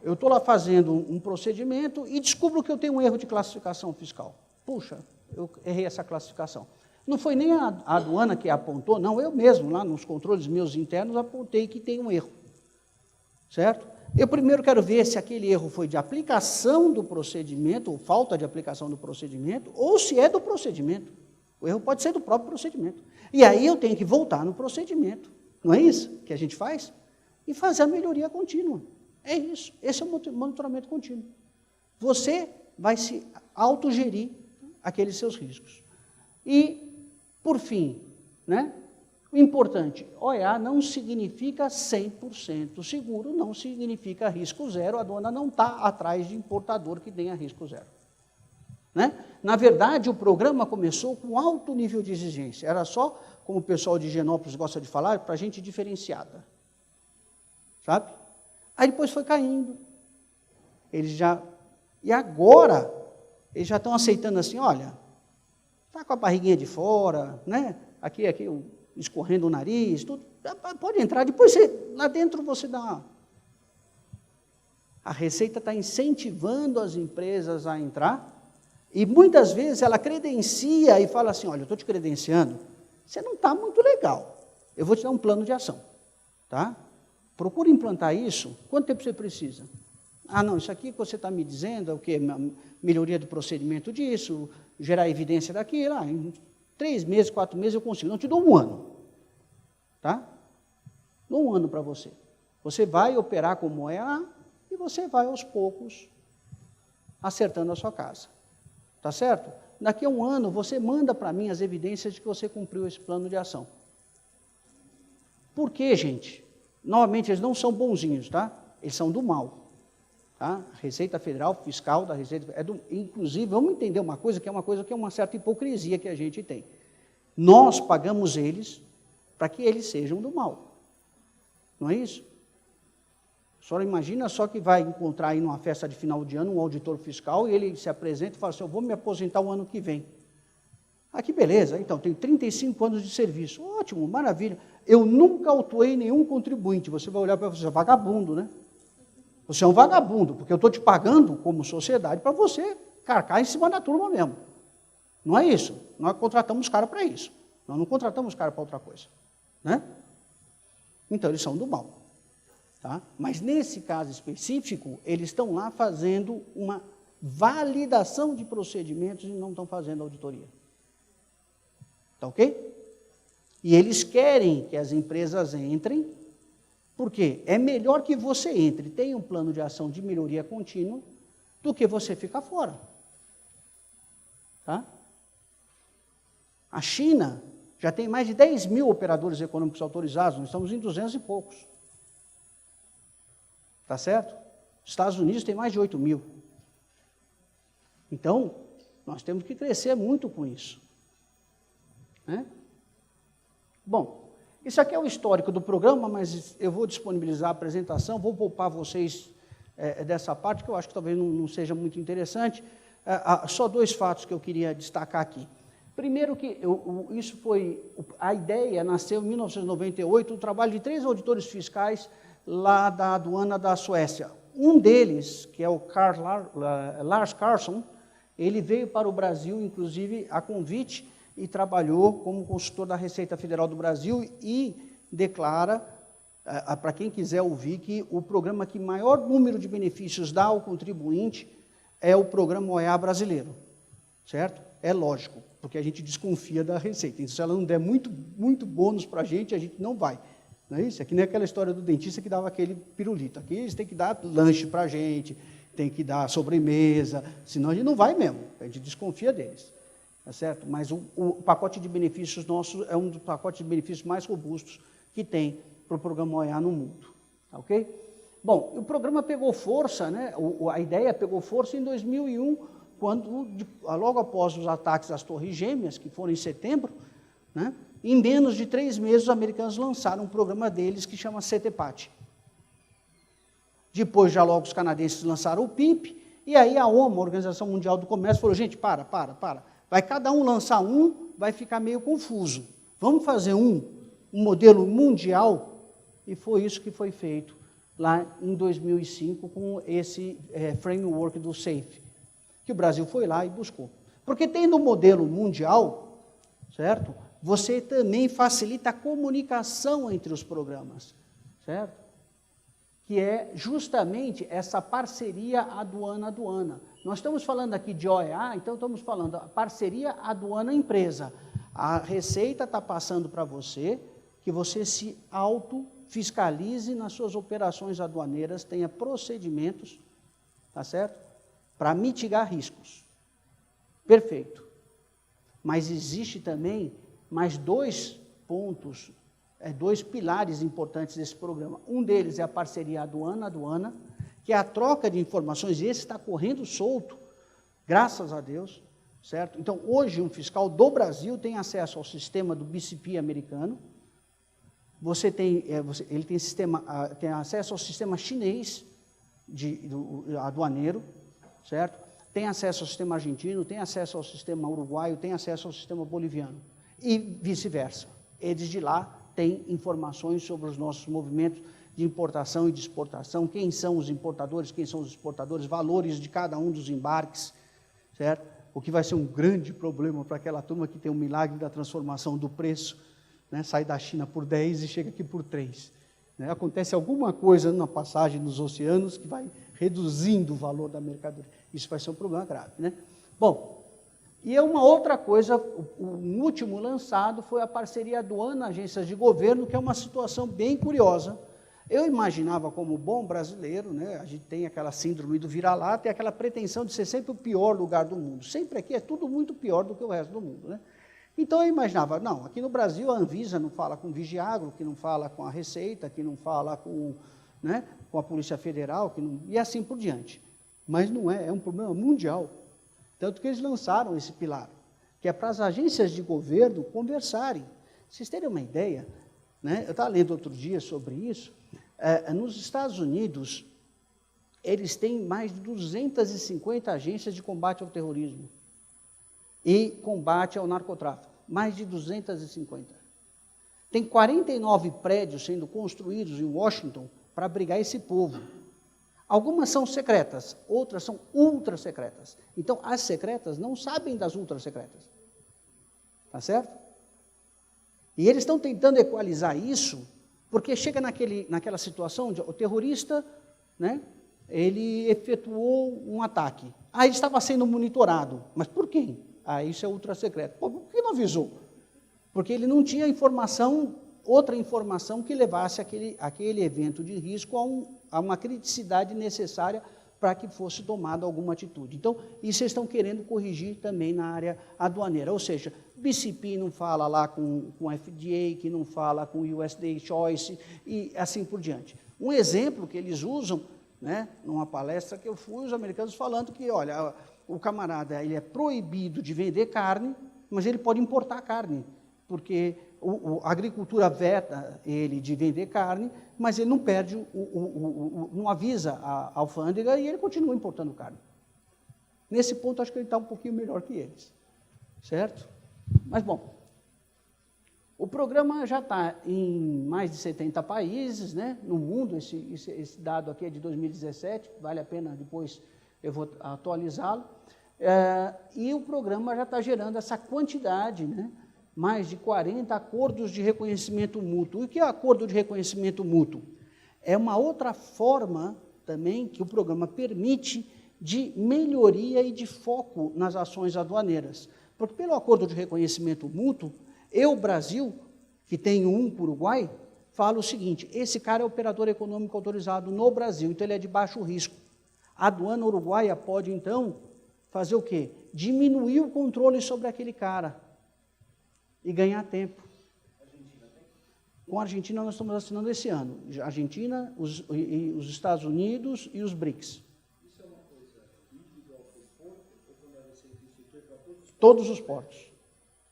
eu estou lá fazendo um procedimento e descubro que eu tenho um erro de classificação fiscal. Puxa, eu errei essa classificação. Não foi nem a aduana que apontou, não, eu mesmo, lá nos controles meus internos, apontei que tem um erro. Certo? Eu primeiro quero ver se aquele erro foi de aplicação do procedimento, ou falta de aplicação do procedimento, ou se é do procedimento. O erro pode ser do próprio procedimento. E aí eu tenho que voltar no procedimento. Não é isso que a gente faz? E fazer a melhoria contínua. É isso. Esse é o monitoramento contínuo. Você vai se autogerir aqueles seus riscos. E, por fim, o importante, OEA não significa 100% seguro, não significa risco zero, a aduana não está atrás de importador que tenha risco zero. né? Na verdade, o programa começou com alto nível de exigência. Era só, como o pessoal de Higienópolis gosta de falar, para gente diferenciada. Sabe? Aí depois foi caindo. E agora, eles já estão aceitando assim, olha, está com a barriguinha de fora, né? Aqui, escorrendo o nariz, tudo. Pode entrar, depois lá dentro você dá. A Receita está incentivando as empresas a entrar, e muitas vezes ela credencia e fala assim, olha, eu estou te credenciando, você não está muito legal, eu vou te dar um plano de ação, tá? Procura implantar isso, quanto tempo você precisa? Ah, não, isso aqui que você está me dizendo é o quê? Melhoria do procedimento disso, gerar evidência daquilo, em 3 meses, 4 meses eu consigo, não, te dou 1 ano, tá? Dou 1 ano para você. Você vai operar como é e você vai aos poucos acertando a sua casa, tá certo? Daqui a 1 ano você manda para mim as evidências de que você cumpriu esse plano de ação. Por quê, gente? Novamente, eles não são bonzinhos, tá? Eles são do mal. Tá? Receita Federal, fiscal da Receita, inclusive, vamos entender uma coisa que é uma certa hipocrisia que a gente tem. Nós pagamos eles para que eles sejam do mal. Não é isso? A senhora imagina só que vai encontrar aí numa festa de final de ano um auditor fiscal e ele se apresenta e fala assim, eu vou me aposentar o ano que vem. Ah, que beleza, então, tenho 35 anos de serviço. Ótimo, maravilha. Eu nunca autuei nenhum contribuinte. Você vai olhar para você, vagabundo, né? Você é um vagabundo, porque eu estou te pagando como sociedade para você carcar em cima da turma mesmo. Não é isso. Nós contratamos cara para isso. Nós não contratamos cara para outra coisa. Né? Então, eles são do mal. Tá? Mas, nesse caso específico, eles estão lá fazendo uma validação de procedimentos e não estão fazendo auditoria. Tá ok? E eles querem que as empresas entrem, porque é melhor que você entre, tenha um plano de ação de melhoria contínua, do que você ficar fora. Tá? A China já tem mais de 10 mil operadores econômicos autorizados, nós estamos em 200 e poucos. Tá certo? Os Estados Unidos tem mais de 8 mil. Então, nós temos que crescer muito com isso. Né? Bom, isso aqui é o histórico do programa, mas eu vou disponibilizar a apresentação, vou poupar vocês dessa parte, que eu acho que talvez não seja muito interessante. Só 2 fatos que eu queria destacar aqui. Primeiro que a ideia nasceu em 1998, o trabalho de 3 auditores fiscais lá da aduana da Suécia. Um deles, que é o Lars Carlson, ele veio para o Brasil, inclusive, a convite, e trabalhou como consultor da Receita Federal do Brasil e declara, para quem quiser ouvir, que o programa que maior número de benefícios dá ao contribuinte é o programa OEA brasileiro, certo? É lógico, porque a gente desconfia da Receita. Então, se ela não der muito bônus para a gente não vai. Não é isso? É que nem aquela história do dentista que dava aquele pirulito. Aqui eles têm que dar lanche para a gente, tem que dar sobremesa, senão a gente não vai mesmo, a gente desconfia deles. Tá certo? Mas o pacote de benefícios nosso é um dos pacotes de benefícios mais robustos que tem para o programa OEA no mundo. Tá ok? Bom, o programa pegou força, né? A ideia pegou força em 2001, quando, logo após os ataques às Torres Gêmeas, que foram em setembro, né? Em menos de 3 meses, os americanos lançaram um programa deles que chama CTPAT. Depois, já logo, os canadenses lançaram o PIP, e aí a OMA, a Organização Mundial do Comércio, falou, gente, para. Vai cada um lançar vai ficar meio confuso. Vamos fazer um modelo mundial, e foi isso que foi feito lá em 2005 com esse framework do SAFE, que o Brasil foi lá e buscou. Porque tendo um modelo mundial, certo? Você também facilita a comunicação entre os programas, certo? Que é justamente essa parceria aduana-aduana. Nós estamos falando aqui de OEA, então estamos falando da parceria aduana-empresa. A Receita está passando para você que você se autofiscalize nas suas operações aduaneiras, tenha procedimentos, tá certo? Para mitigar riscos. Perfeito. Mas existe também mais 2 pontos, 2 pilares importantes desse programa. Um deles é a parceria aduana-aduana, que é a troca de informações, e esse está correndo solto, graças a Deus, certo? Então, hoje, um fiscal do Brasil tem acesso ao sistema do BCP americano, ele tem acesso ao sistema chinês aduaneiro, certo? Tem acesso ao sistema argentino, tem acesso ao sistema uruguaio, tem acesso ao sistema boliviano, e vice-versa. Eles de lá têm informações sobre os nossos movimentos de importação e de exportação, quem são os importadores, quem são os exportadores, valores de cada um dos embarques, certo? O que vai ser um grande problema para aquela turma que tem o milagre da transformação do preço, né? Sai da China por 10 e chega aqui por 3. Né? Acontece alguma coisa na passagem nos oceanos que vai reduzindo o valor da mercadoria. Isso vai ser um problema grave, né? Bom, e uma outra coisa, o último lançado foi a parceria aduana-agências de governo, que é uma situação bem curiosa. Eu imaginava, como bom brasileiro, né, a gente tem aquela síndrome do vira-lata e aquela pretensão de ser sempre o pior lugar do mundo. Sempre aqui é tudo muito pior do que o resto do mundo, né? Então eu imaginava, não, aqui no Brasil a Anvisa não fala com o Vigiagro, que não fala com a Receita, que não fala com, né, com a Polícia Federal, e assim por diante. Mas não é um problema mundial. Tanto que eles lançaram esse pilar, que é para as agências de governo conversarem. Vocês terem uma ideia, né? Eu estava lendo outro dia sobre isso, nos Estados Unidos, eles têm mais de 250 agências de combate ao terrorismo e combate ao narcotráfico, mais de 250. Tem 49 prédios sendo construídos em Washington para abrigar esse povo. Algumas são secretas, outras são ultra secretas. Então, as secretas não sabem das ultra secretas. Tá certo? E eles estão tentando equalizar isso, porque chega naquela situação onde o terrorista, né, ele efetuou um ataque. Ele estava sendo monitorado. Mas por quem? Isso é ultra secreto. Por que não avisou? Porque ele não tinha outra informação que levasse aquele evento de risco a uma criticidade necessária para que fosse tomada alguma atitude. Então, isso eles estão querendo corrigir também na área aduaneira. Ou seja, BCP não fala lá com FDA, que não fala com USDA Choice e assim por diante. Um exemplo que eles usam, né, numa palestra que eu fui, os americanos falando que, olha, o camarada ele é proibido de vender carne, mas ele pode importar carne, porque a agricultura veta ele de vender carne, mas ele não perde, não avisa a alfândega e ele continua importando carne. Nesse ponto, acho que ele está um pouquinho melhor que eles, certo? Mas, bom, o programa já está em mais de 70 países, né, no mundo. Esse dado aqui é de 2017, vale a pena depois eu vou atualizá-lo. E o programa já está gerando essa quantidade, né, mais de 40 acordos de reconhecimento mútuo. E o que é acordo de reconhecimento mútuo? É uma outra forma também que o programa permite de melhoria e de foco nas ações aduaneiras. Porque pelo acordo de reconhecimento mútuo, Brasil, que tem um para o Uruguai, fala o seguinte: esse cara é operador econômico autorizado no Brasil, então ele é de baixo risco. A aduana uruguaia pode, então, fazer o quê? Diminuir o controle sobre aquele cara e ganhar tempo. Com a Argentina nós estamos assinando esse ano. A Argentina, os Estados Unidos e os BRICS. Isso é uma coisa individual para o porto ou quando vai ser instituído para todos os portos? Todos os portos.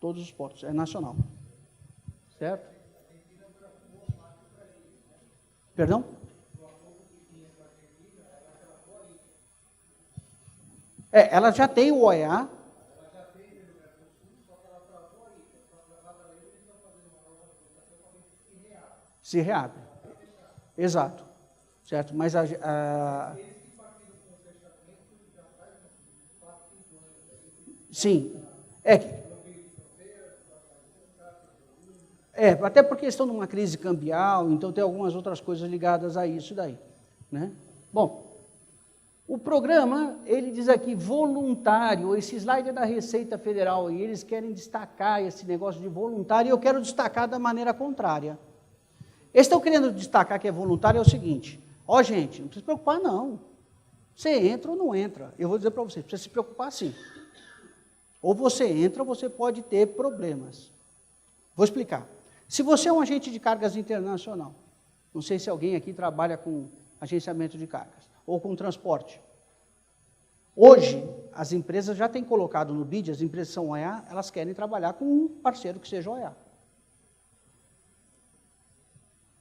Todos os portos. É nacional. Certo? Perdão? Ela já tem o OEA. Se reabre. Exato. Certo? Mas sim. Até porque estão numa crise cambial, então tem algumas outras coisas ligadas a isso daí, né? Bom, o programa, ele diz aqui, voluntário, esse slide é da Receita Federal, e eles querem destacar esse negócio de voluntário, e eu quero destacar da maneira contrária. Eles estão querendo destacar que é voluntário, é o seguinte: gente, não precisa se preocupar não, você entra ou não entra. Eu vou dizer para vocês, precisa se preocupar sim. Ou você entra ou você pode ter problemas. Vou explicar. Se você é um agente de cargas internacional, não sei se alguém aqui trabalha com agenciamento de cargas, ou com transporte. Hoje, as empresas já têm colocado no BID, as empresas que são OEA, elas querem trabalhar com um parceiro que seja OEA.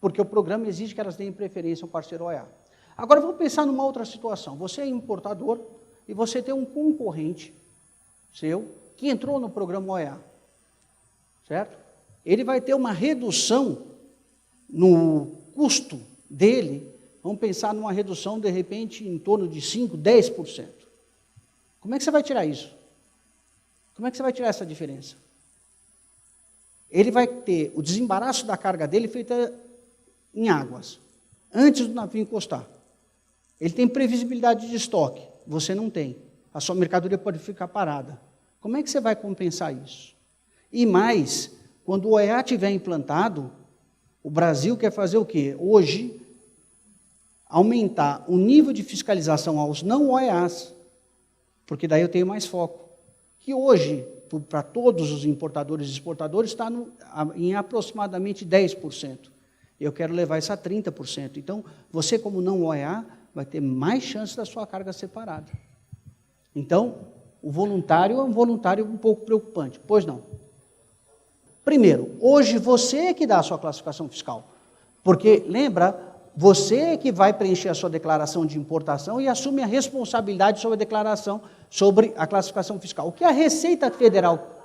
Porque o programa exige que elas deem preferência ao parceiro OEA. Agora, vamos pensar numa outra situação. Você é importador e você tem um concorrente seu que entrou no programa OEA, certo? Ele vai ter uma redução no custo dele, vamos pensar numa redução, de repente, em torno de 5%, 10%. Como é que você vai tirar isso? Como é que você vai tirar essa diferença? Ele vai ter o desembaraço da carga dele feita em águas, antes do navio encostar. Ele tem previsibilidade de estoque, você não tem. A sua mercadoria pode ficar parada. Como é que você vai compensar isso? E mais, quando o OEA estiver implantado, o Brasil quer fazer o quê? Hoje, aumentar o nível de fiscalização aos não OEAs, porque daí eu tenho mais foco. Que hoje, para todos os importadores e exportadores, está em aproximadamente 10%. Eu quero levar isso a 30%. Então, você como não OEA, vai ter mais chance da sua carga separada. Então, o voluntário é um voluntário um pouco preocupante. Pois não. Primeiro, hoje você é que dá a sua classificação fiscal. Porque, lembra, você é que vai preencher a sua declaração de importação e assume a responsabilidade sobre a declaração, sobre a classificação fiscal. O que a Receita Federal...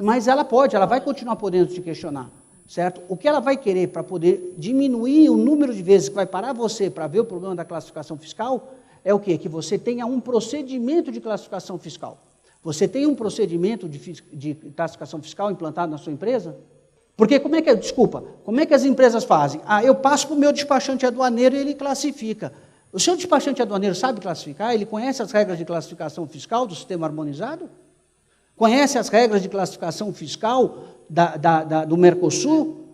Mas ela vai continuar podendo te questionar. Certo? O que ela vai querer para poder diminuir o número de vezes que vai parar você para ver o problema da classificação fiscal é o quê? Que você tenha um procedimento de classificação fiscal. Você tem um procedimento de classificação fiscal implantado na sua empresa? Porque como é que as empresas fazem? Eu passo para o meu despachante aduaneiro e ele classifica. O seu despachante aduaneiro sabe classificar? Ele conhece as regras de classificação fiscal do sistema harmonizado? Conhece as regras de classificação fiscal do Mercosul?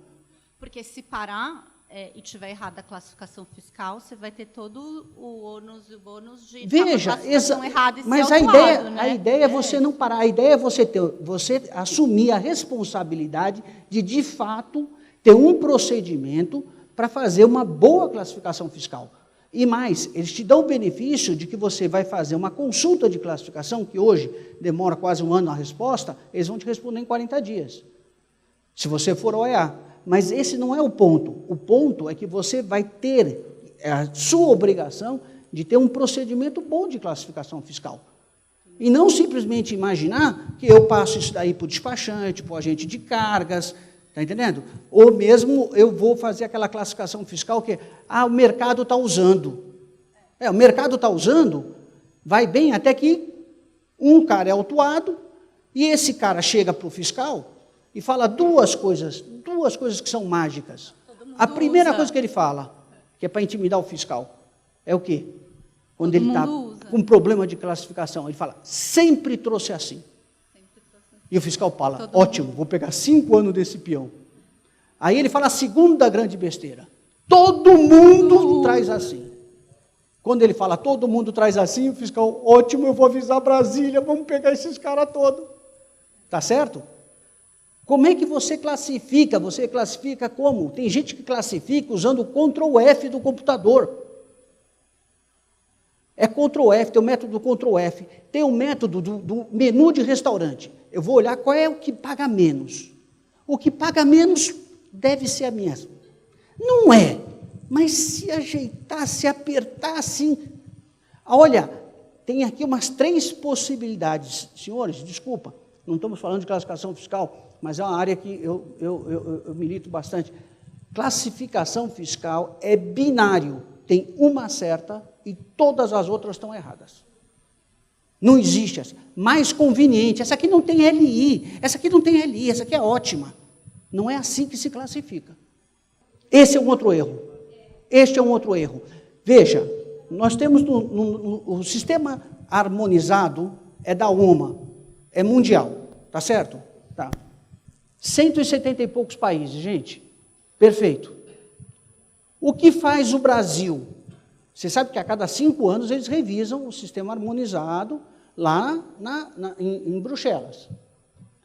Porque se parar e tiver errada a classificação fiscal, você vai ter todo o ônus e o bônus de classificação errada e mas ser autuado, né? A ideia é você não parar, a ideia é você assumir a responsabilidade de fato, ter um procedimento para fazer uma boa classificação fiscal. E mais, eles te dão o benefício de que você vai fazer uma consulta de classificação, que hoje demora quase um ano a resposta, eles vão te responder em 40 dias. Se você for OEA. Mas esse não é o ponto. O ponto é que você vai ter a sua obrigação de ter um procedimento bom de classificação fiscal. E não simplesmente imaginar que eu passo isso daí para o despachante, para o agente de cargas, está entendendo? Ou mesmo eu vou fazer aquela classificação fiscal que o mercado está usando. O mercado está usando, vai bem até que um cara é autuado e esse cara chega para o fiscal e fala duas coisas que são mágicas. A primeira coisa que ele fala, que é para intimidar o fiscal, é o quê? Quando ele está com problema de classificação, ele fala, sempre trouxe assim. E o fiscal fala, ótimo, vou pegar 5 anos desse peão. Aí ele fala a segunda grande besteira, todo mundo traz assim. Quando ele fala, todo mundo traz assim, o fiscal, ótimo, eu vou avisar Brasília, vamos pegar esses caras todos. Tá certo? Como é que você classifica? Você classifica como? Tem gente que classifica usando o Ctrl F do computador. É Ctrl F, tem o método do Ctrl F. Tem o método do menu de restaurante. Eu vou olhar qual é o que paga menos. O que paga menos deve ser a minha. Não é, mas se ajeitar, se apertar assim. Olha, tem aqui umas 3 possibilidades. Senhores, desculpa, não estamos falando de classificação fiscal, mas é uma área que eu milito bastante. Classificação fiscal é binário, tem uma certa e todas as outras estão erradas. Não existe essa. Mais conveniente, essa aqui não tem LI, essa aqui não tem LI, essa aqui é ótima. Não é assim que se classifica. Esse é um outro erro. Este é um outro erro. Veja, nós temos o sistema harmonizado é da OMA, é mundial, tá certo? Tá. 170 e poucos países, gente. Perfeito. O que faz o Brasil? Você sabe que a cada 5 anos eles revisam o sistema harmonizado lá em Bruxelas.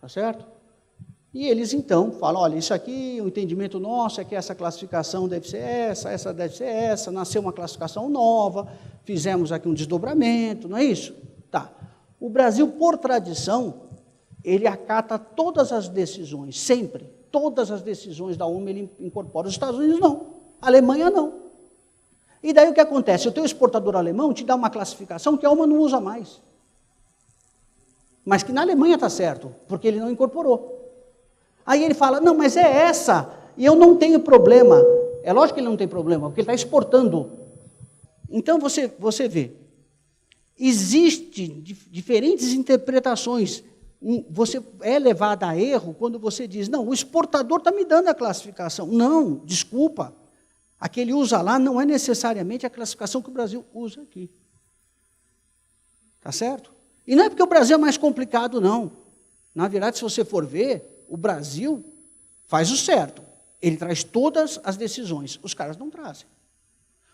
Tá certo? E eles, então, falam, olha, isso aqui, o entendimento nosso é que essa classificação deve ser essa deve ser essa, nasceu uma classificação nova, fizemos aqui um desdobramento, não é isso? Tá. O Brasil, por tradição, ele acata todas as decisões, sempre. Todas as decisões da OMA ele incorpora. Os Estados Unidos não. A Alemanha não. E daí o que acontece? O teu exportador alemão te dá uma classificação que a OMA não usa mais. Mas que na Alemanha está certo, porque ele não incorporou. Aí ele fala, não, mas é essa, e eu não tenho problema. É lógico que ele não tem problema, porque ele está exportando. Então você vê, existem diferentes interpretações. Você é levado a erro quando você diz, não, o exportador está me dando a classificação. Não, desculpa. A que ele usa lá não é necessariamente a classificação que o Brasil usa aqui. Tá certo? E não é porque o Brasil é mais complicado, não. Na verdade, se você for ver, o Brasil faz o certo. Ele traz todas as decisões. Os caras não trazem.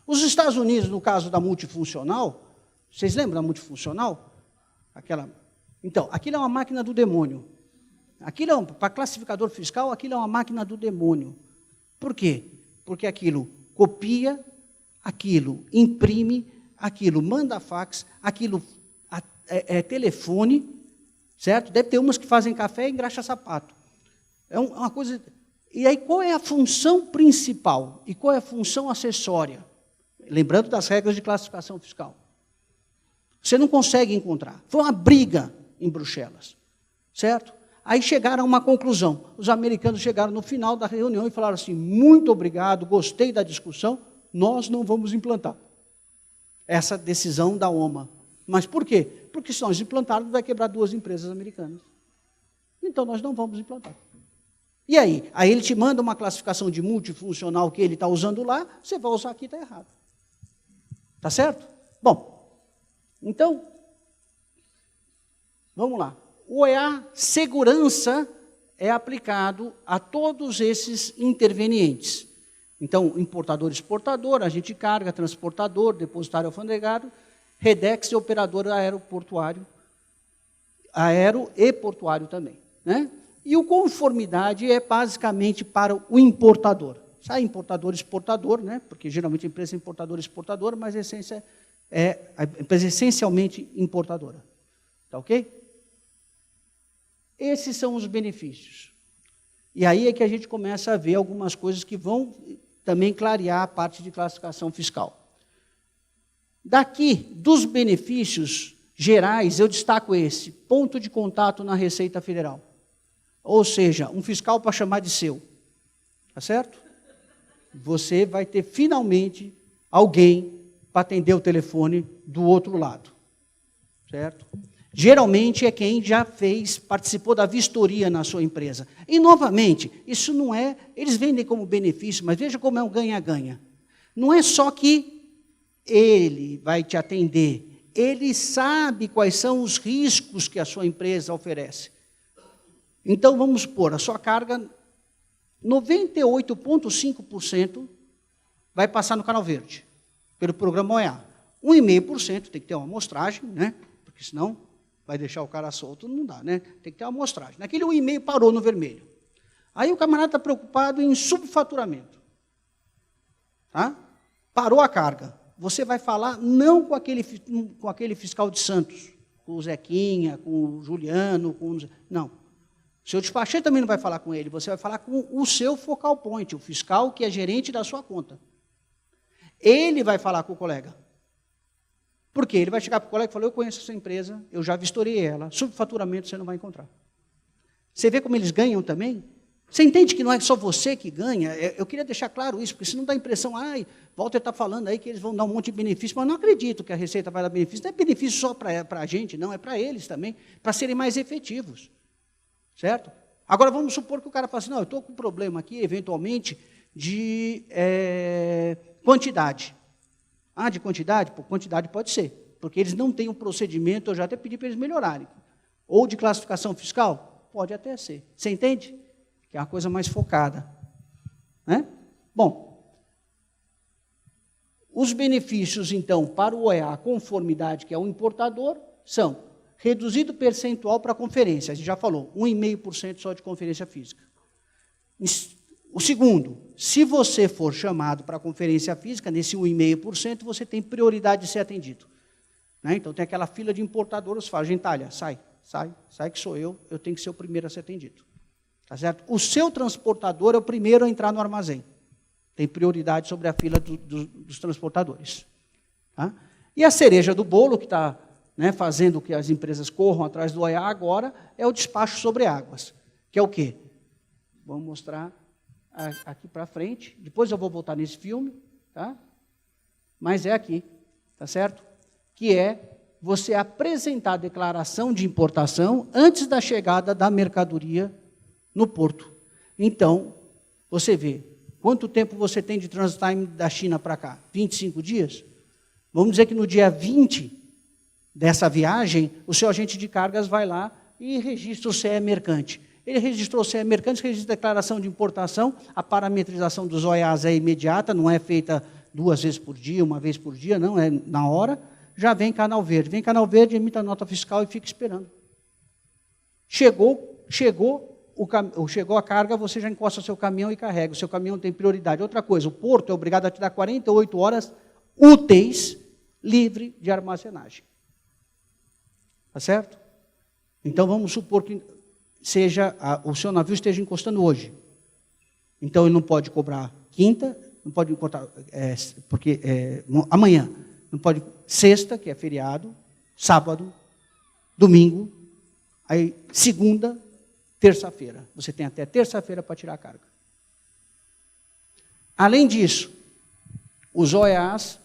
Os Estados Unidos, no caso da multifuncional, vocês lembram da multifuncional? Então, aquilo é uma máquina do demônio. Para classificador fiscal, aquilo é uma máquina do demônio. Por quê? Porque aquilo copia, aquilo imprime, aquilo manda fax, aquilo é telefone, certo? Deve ter umas que fazem café e engraxa sapato. É uma coisa... E aí, qual é a função principal? E qual é a função acessória? Lembrando das regras de classificação fiscal. Você não consegue encontrar. Foi uma briga em Bruxelas, certo? Aí chegaram a uma conclusão. Os americanos chegaram no final da reunião e falaram assim, muito obrigado, gostei da discussão, nós não vamos implantar essa decisão da OMA. Mas por quê? Porque se nós implantarmos, vai quebrar 2 empresas americanas. Então, nós não vamos implantar. E aí? Aí ele te manda uma classificação de multifuncional que ele está usando lá, você vai usar aqui, está errado. Tá certo? Bom, então, vamos lá. O OEA segurança é aplicado a todos esses intervenientes. Então, importador, exportador, agente de carga, transportador, depositário alfandegário, REDEX e operador aeroportuário, aero e portuário também. Né? E o conformidade é basicamente para o importador. Sai importador, exportador, né? Porque geralmente a empresa é importadora, exportadora, mas a essência a empresa é essencialmente importadora. Tá ok? Esses são os benefícios. E aí é que a gente começa a ver algumas coisas que vão também clarear a parte de classificação fiscal. Daqui, dos benefícios gerais, eu destaco esse, ponto de contato na Receita Federal. Ou seja, um fiscal para chamar de seu. Tá certo? Você vai ter, finalmente, alguém para atender o telefone do outro lado. Certo? Geralmente é quem já participou da vistoria na sua empresa. E, novamente, isso não é... Eles vendem como benefício, mas veja como é um ganha-ganha. Não é só que ele vai te atender, ele sabe quais são os riscos que a sua empresa oferece. Então, vamos supor, a sua carga, 98,5% vai passar no Canal Verde, pelo programa OEA. 1,5% tem que ter uma amostragem, né? Porque senão vai deixar o cara solto, não dá, né? Tem que ter uma amostragem. Naquele 1,5% parou no vermelho. Aí o camarada está preocupado em subfaturamento. Tá? Parou a carga. Você vai falar não com aquele fiscal de Santos, com o Zequinha, com o Juliano, não. O seu despachante também não vai falar com ele, você vai falar com o seu focal point, o fiscal que é gerente da sua conta. Ele vai falar com o colega. Por quê? Ele vai chegar para o colega e falar, eu conheço essa empresa, eu já vistoriei ela, subfaturamento você não vai encontrar. Você vê como eles ganham também? Você entende que não é só você que ganha? Eu queria deixar claro isso, porque senão dá a impressão, Walter está falando aí que eles vão dar um monte de benefício, mas não acredito que a Receita vai dar benefício. Não é benefício só para a gente, não, é para eles também, para serem mais efetivos. Certo? Agora, vamos supor que o cara fala assim, não, eu estou com um problema aqui, eventualmente, de quantidade. De quantidade? Pô, quantidade pode ser, porque eles não têm um procedimento, eu já até pedi para eles melhorarem. Ou de classificação fiscal? Pode até ser. Você entende? Que é uma coisa mais focada. Né? Bom, os benefícios, então, para o OEA, conformidade, que é o importador, são reduzido percentual para conferência, a gente já falou, 1,5% só de conferência física. O segundo, se você for chamado para conferência física, nesse 1,5%, você tem prioridade de ser atendido. né? Então tem aquela fila de importadores, fala, Gentalha, sai que sou eu tenho que ser o primeiro a ser atendido. Tá certo? O seu transportador é o primeiro a entrar no armazém. Tem prioridade sobre a fila dos transportadores. Tá? E a cereja do bolo, que está, né, fazendo que as empresas corram atrás do OEA agora, é o despacho sobre águas, que é o quê? Vamos mostrar aqui para frente, depois eu vou voltar nesse filme, tá? Mas é aqui, tá certo? Que é você apresentar a declaração de importação antes da chegada da mercadoria no porto. Então, você vê, quanto tempo você tem de transit time da China para cá? 25 dias? Vamos dizer que no dia 20 dessa viagem, o seu agente de cargas vai lá e registra o CE mercante. Ele registrou o CE mercante, registra a declaração de importação, a parametrização dos OEAs é imediata, não é feita 2 vezes por dia, 1 vez por dia, não, é na hora. Já vem canal verde. Vem canal verde, emite a nota fiscal e fica esperando. Chegou a carga, você já encosta o seu caminhão e carrega. O seu caminhão tem prioridade. Outra coisa, o porto é obrigado a te dar 48 horas úteis, livre de armazenagem. Tá certo? Então, vamos supor que o seu navio esteja encostando hoje. Então, ele não pode cobrar quinta, não pode encostar, amanhã. Não pode sexta, que é feriado, sábado, domingo, aí segunda, terça-feira. Você tem até terça-feira para tirar a carga. Além disso, os OEAs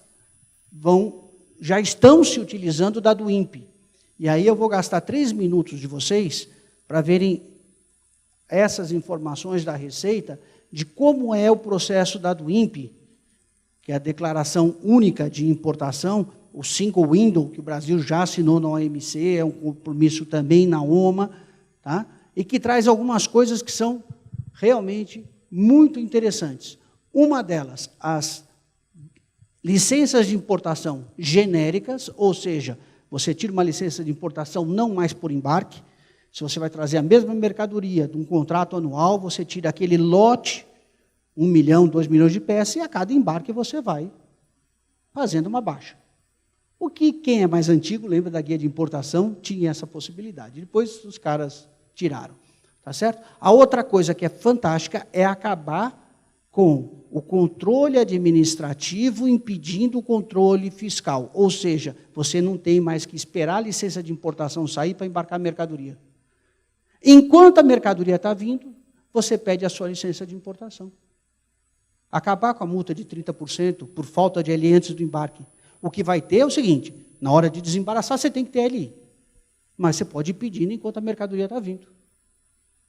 já estão se utilizando da do INPE. E aí eu vou gastar 3 minutos de vocês para verem essas informações da Receita de como é o processo da do INPE, que é a Declaração Única de Importação, o Single Window, que o Brasil já assinou na OMC, é um compromisso também na OMA, tá? E que traz algumas coisas que são realmente muito interessantes. Uma delas, as licenças de importação genéricas, ou seja, você tira uma licença de importação não mais por embarque, se você vai trazer a mesma mercadoria de um contrato anual, você tira aquele lote, 1 milhão, 2 milhões de peças, e a cada embarque você vai fazendo uma baixa. O que, quem é mais antigo, lembra da guia de importação, tinha essa possibilidade. Depois os caras tiraram. Tá certo? A outra coisa que é fantástica é acabar com o controle administrativo impedindo o controle fiscal. Ou seja, você não tem mais que esperar a licença de importação sair para embarcar a mercadoria. Enquanto a mercadoria está vindo, você pede a sua licença de importação. Acabar com a multa de 30% por falta de LI antes do embarque. O que vai ter é o seguinte, na hora de desembaraçar, você tem que ter LI. Mas você pode ir pedindo enquanto a mercadoria está vindo.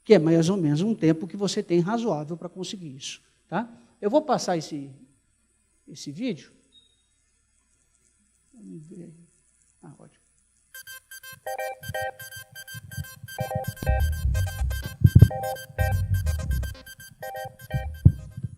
Que é mais ou menos um tempo que você tem razoável para conseguir isso. Tá? Eu vou passar esse vídeo. Vamos ver aí. Ótimo.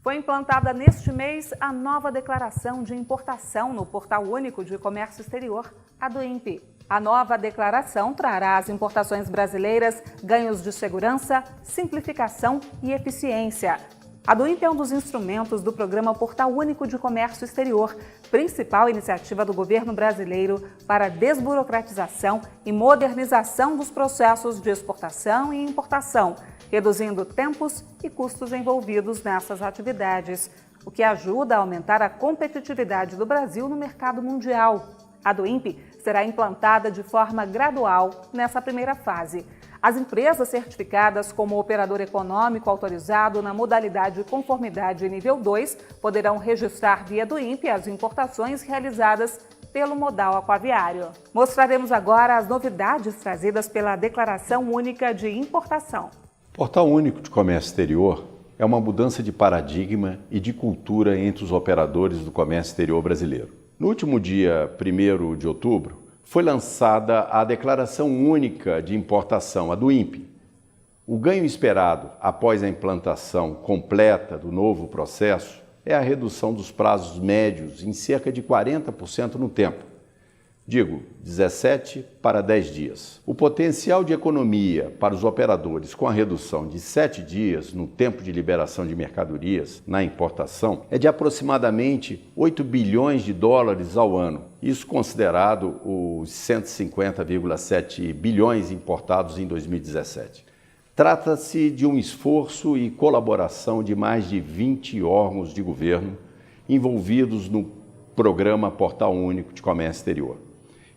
Foi implantada neste mês a nova declaração de importação no Portal Único de Comércio Exterior, a do INPE. A nova declaração trará às importações brasileiras ganhos de segurança, simplificação e eficiência. A do INPE é um dos instrumentos do programa Portal Único de Comércio Exterior, principal iniciativa do governo brasileiro para a desburocratização e modernização dos processos de exportação e importação, reduzindo tempos e custos envolvidos nessas atividades, o que ajuda a aumentar a competitividade do Brasil no mercado mundial. A do INPE será implantada de forma gradual nessa primeira fase. As empresas certificadas como operador econômico autorizado na modalidade de conformidade nível 2 poderão registrar via do INPE as importações realizadas pelo modal aquaviário. Mostraremos agora as novidades trazidas pela Declaração Única de Importação. O Portal Único de Comércio Exterior é uma mudança de paradigma e de cultura entre os operadores do comércio exterior brasileiro. No último dia 1º de outubro, foi lançada a Declaração Única de Importação, a do INPE. O ganho esperado após a implantação completa do novo processo é a redução dos prazos médios em cerca de 40% no tempo, Digo, 17 para 10 dias. O potencial de economia para os operadores com a redução de 7 dias no tempo de liberação de mercadorias na importação é de aproximadamente 8 bilhões de dólares ao ano. Isso considerado os 150,7 bilhões importados em 2017. Trata-se de um esforço e colaboração de mais de 20 órgãos de governo envolvidos no programa Portal Único de Comércio Exterior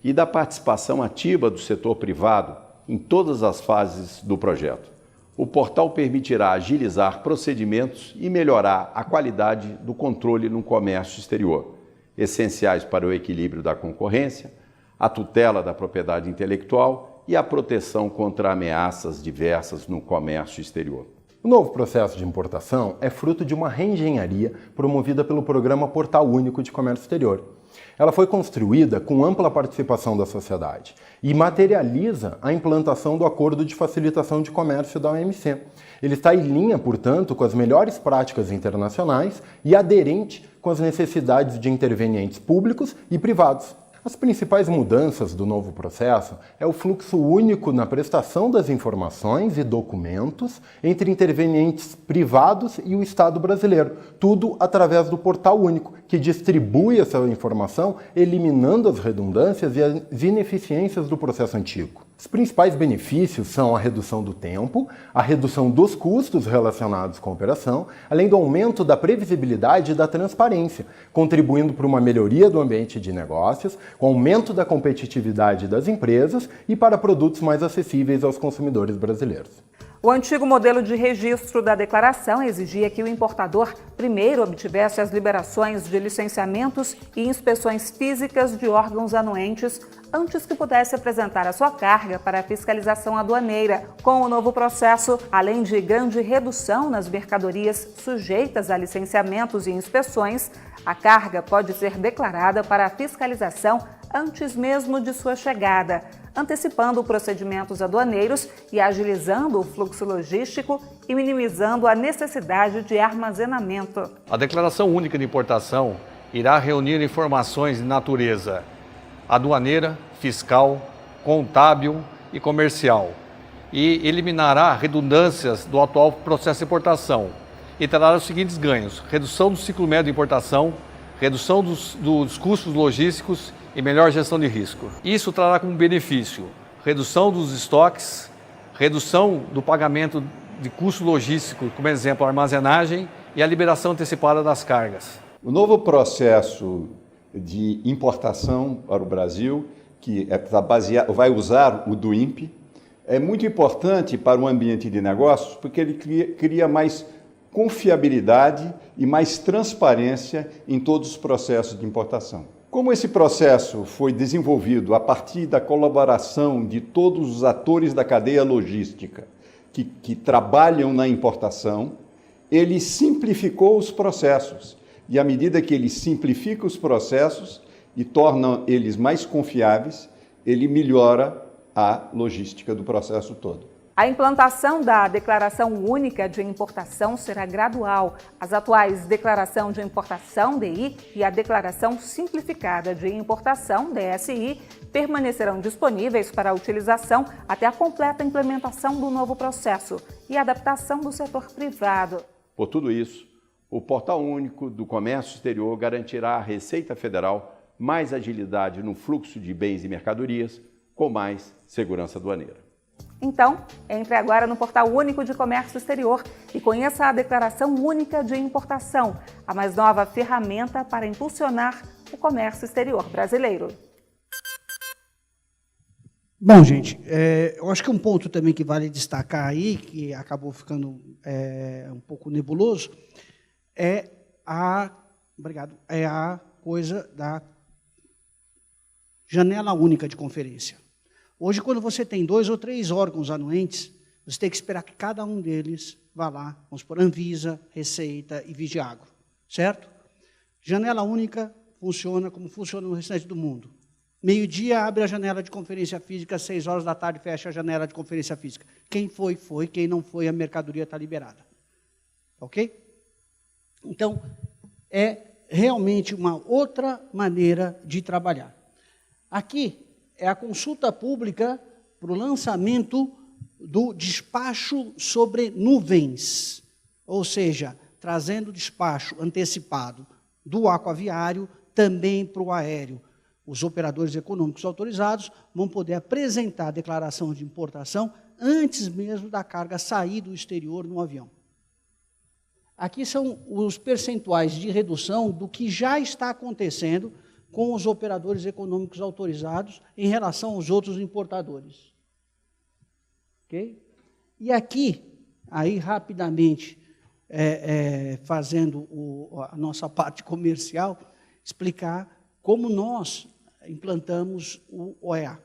e da participação ativa do setor privado em todas as fases do projeto. O portal permitirá agilizar procedimentos e melhorar a qualidade do controle no comércio exterior, essenciais para o equilíbrio da concorrência, a tutela da propriedade intelectual e a proteção contra ameaças diversas no comércio exterior. O novo processo de importação é fruto de uma reengenharia promovida pelo Programa Portal Único de Comércio Exterior. Ela foi construída com ampla participação da sociedade e materializa a implantação do Acordo de Facilitação de Comércio da OMC. Ele está em linha, portanto, com as melhores práticas internacionais e aderente com as necessidades de intervenientes públicos e privados. As principais mudanças do novo processo é o fluxo único na prestação das informações e documentos entre intervenientes privados e o Estado brasileiro, tudo através do Portal Único, que distribui essa informação, eliminando as redundâncias e as ineficiências do processo antigo. Os principais benefícios são a redução do tempo, a redução dos custos relacionados com a operação, além do aumento da previsibilidade e da transparência, contribuindo para uma melhoria do ambiente de negócios, com aumento da competitividade das empresas e para produtos mais acessíveis aos consumidores brasileiros. O antigo modelo de registro da declaração exigia que o importador primeiro obtivesse as liberações de licenciamentos e inspeções físicas de órgãos anuentes antes que pudesse apresentar a sua carga para a fiscalização aduaneira. Com o novo processo, além de grande redução nas mercadorias sujeitas a licenciamentos e inspeções, a carga pode ser declarada para a fiscalização antes mesmo de sua chegada, antecipando procedimentos aduaneiros e agilizando o fluxo logístico e minimizando a necessidade de armazenamento. A Declaração Única de Importação irá reunir informações de natureza aduaneira, fiscal, contábil e comercial e eliminará redundâncias do atual processo de importação e trará os seguintes ganhos: redução do ciclo médio de importação, redução dos custos logísticos e melhor gestão de risco. Isso trará como benefício redução dos estoques, redução do pagamento de custo logístico, como exemplo a armazenagem e a liberação antecipada das cargas. O novo processo de importação para o Brasil, que vai usar o do INPE, é muito importante para o ambiente de negócios porque ele cria mais confiabilidade e mais transparência em todos os processos de importação. Como esse processo foi desenvolvido a partir da colaboração de todos os atores da cadeia logística que trabalham na importação, ele simplificou os processos. E à medida que ele simplifica os processos e torna eles mais confiáveis, ele melhora a logística do processo todo. A implantação da Declaração Única de Importação será gradual. As atuais Declaração de Importação, DI, e a Declaração Simplificada de Importação, DSI, permanecerão disponíveis para utilização até a completa implementação do novo processo e adaptação do setor privado. Por tudo isso, o Portal Único do Comércio Exterior garantirá à Receita Federal mais agilidade no fluxo de bens e mercadorias, com mais segurança aduaneira. Então, entre agora no Portal Único de Comércio Exterior e conheça a Declaração Única de Importação, a mais nova ferramenta para impulsionar o comércio exterior brasileiro. Bom, gente, eu acho que um ponto também que vale destacar aí, que acabou ficando um pouco nebuloso, é a coisa da janela única de conferência. Hoje, quando você tem 2 ou 3 órgãos anuentes, você tem que esperar que cada um deles vá lá, vamos supor, Anvisa, Receita e Vigiagro, certo? Janela única funciona como funciona no restante do mundo. Meio-dia abre a janela de conferência física, 6 horas da tarde fecha a janela de conferência física. Quem foi, foi. Quem não foi, a mercadoria está liberada. Ok? Então, é realmente uma outra maneira de trabalhar. Aqui é a consulta pública para o lançamento do despacho sobre nuvens, ou seja, trazendo o despacho antecipado do aquaviário também para o aéreo. Os operadores econômicos autorizados vão poder apresentar a declaração de importação antes mesmo da carga sair do exterior no avião. Aqui são os percentuais de redução do que já está acontecendo com os operadores econômicos autorizados em relação aos outros importadores. Ok? E aqui, aí rapidamente, fazendo a nossa parte comercial, explicar como nós implantamos o OEA.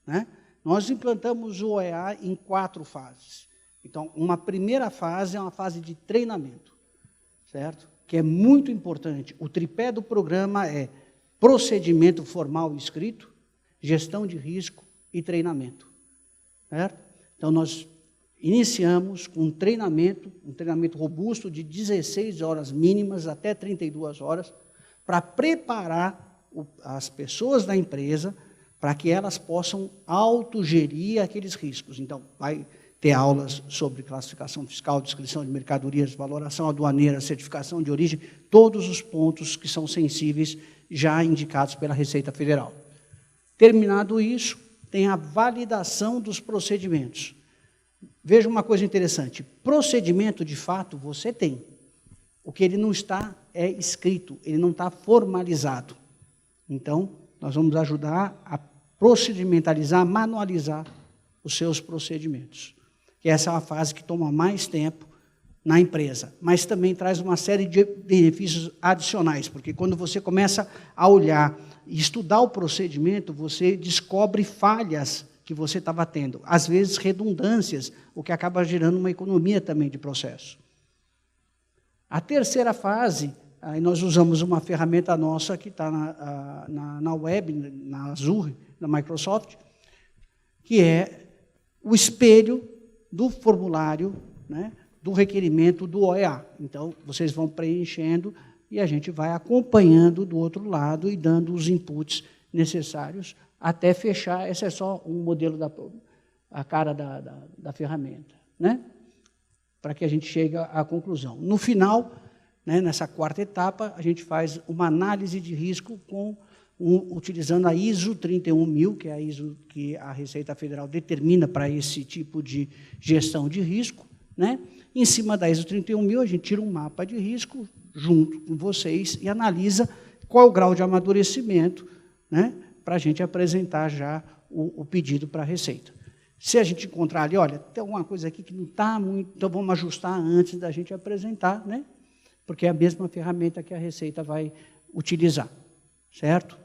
Né? Nós implantamos o OEA em 4 fases. Então, uma primeira fase é uma fase de treinamento, certo? Que é muito importante. O tripé do programa é procedimento formal escrito, gestão de risco e treinamento. Certo? Então, nós iniciamos com um treinamento robusto de 16 horas mínimas até 32 horas, para preparar as pessoas da empresa para que elas possam autogerir aqueles riscos. Então, vai ter aulas sobre classificação fiscal, descrição de mercadorias, valoração aduaneira, certificação de origem, todos os pontos que são sensíveis já indicados pela Receita Federal. Terminado isso, tem a validação dos procedimentos. Veja uma coisa interessante, procedimento, de fato, você tem. O que ele não está é escrito, ele não está formalizado. Então, nós vamos ajudar a procedimentalizar, manualizar os seus procedimentos. Que essa é uma fase que toma mais tempo na empresa, mas também traz uma série de benefícios adicionais, porque quando você começa a olhar e estudar o procedimento, você descobre falhas que você estava tendo, às vezes redundâncias, o que acaba gerando uma economia também de processo. A terceira fase, aí nós usamos uma ferramenta nossa que está na web, na Azure, da Microsoft, que é o espelho do formulário, né, do requerimento do OEA. Então, vocês vão preenchendo e a gente vai acompanhando do outro lado e dando os inputs necessários até fechar. Esse é só um modelo a cara da ferramenta, né? Para que a gente chegue à conclusão. No final, né, nessa quarta etapa, a gente faz uma análise de risco utilizando a ISO 31000, que é a ISO que a Receita Federal determina para esse tipo de gestão de risco. Né? Em cima da ISO 31000, a gente tira um mapa de risco junto com vocês e analisa qual é o grau de amadurecimento, né, para a gente apresentar já o pedido para a Receita. Se a gente encontrar ali, olha, tem alguma coisa aqui que não está muito, então vamos ajustar antes da gente apresentar, né? Porque é a mesma ferramenta que a Receita vai utilizar, certo?